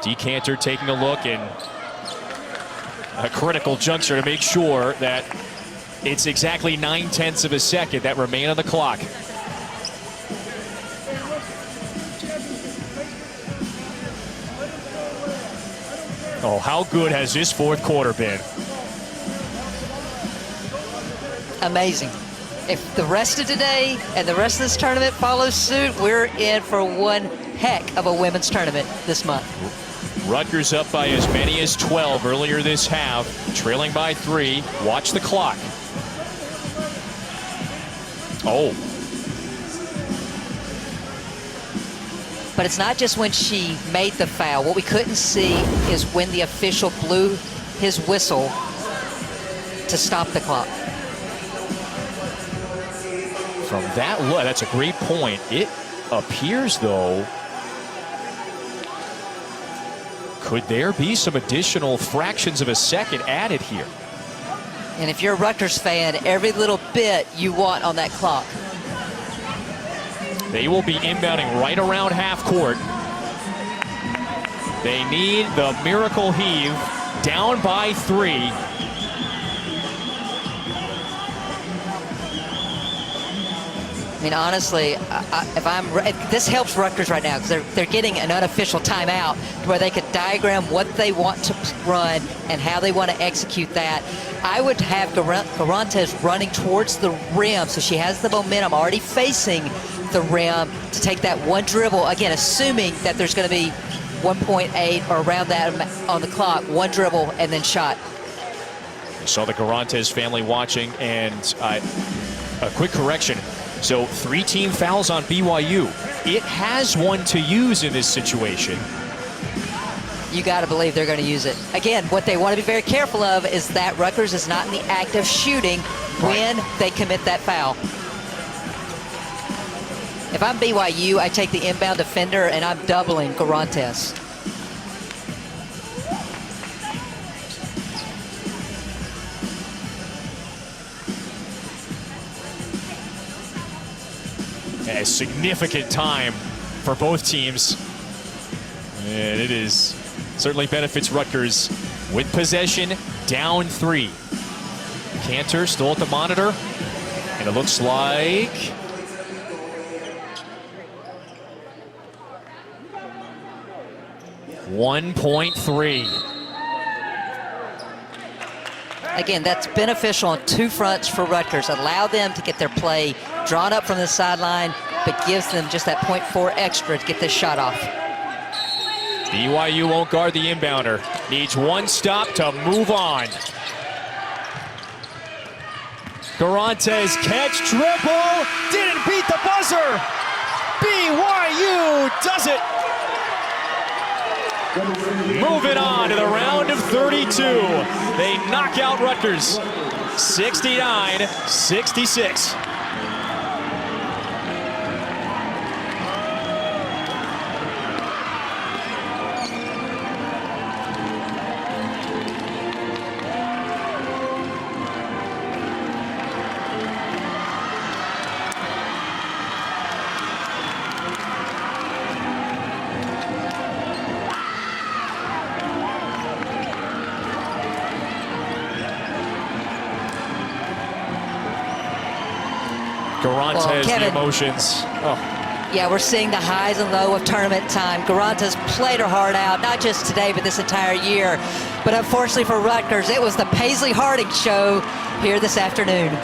Decanter taking a look in a critical juncture to make sure that it's exactly 9/10 of a second that remain on the clock. Oh, how good has this 4th quarter been? Amazing. If the rest of today and the rest of this tournament follows suit, we're in for one heck of a women's tournament this month. Rutgers up by as many as 12 earlier this half, trailing by 3. Watch the clock. Oh. But it's not just when she made the foul. What we couldn't see is when the official blew his whistle to stop the clock. From that look, that's a great point. It appears, though, could there be some additional fractions of a second added here? And if you're a Rutgers fan, every little bit you want on that clock. They will be inbounding right around half court. They need the miracle heave, down by 3. I mean, honestly, this helps Rutgers right now because they're getting an unofficial timeout where they could diagram what they want to run and how they want to execute that. I would have Garantes running towards the rim, so she has the momentum already facing the rim to take that one dribble. Again, assuming that there's going to be 1.8 or around that on the clock, one dribble and then shot. I saw the Garantes family watching, and a quick correction. So 3 team fouls on BYU. It has one to use in this situation. You got to believe they're going to use it. Again, what they want to be very careful of is that Rutgers is not in the act of shooting when they commit that foul. If I'm BYU, I take the inbound defender and I'm doubling Garantes. A significant time for both teams. And it is certainly benefits Rutgers with possession, down 3. Cantor still at the monitor. And it looks like .3. Again, that's beneficial on 2 fronts for Rutgers. Allow them to get their play drawn up from the sideline, but gives them just that .4 extra to get this shot off. BYU won't guard the inbounder. Needs one stop to move on. Garantes catch, dribble, didn't beat the buzzer. BYU does it. Moving on to the round of 32. They knock out Rutgers 69-66. Garantes, Well, Kevin- the emotions. Oh. Yeah, we're seeing the highs and lows of tournament time. Garanta's played her heart out, not just today, but this entire year. But unfortunately for Rutgers, it was the Paisley Harding show here this afternoon.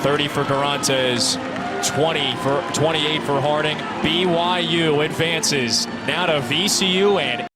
30 for Garantes, 28 for Harding. BYU advances now to VCU and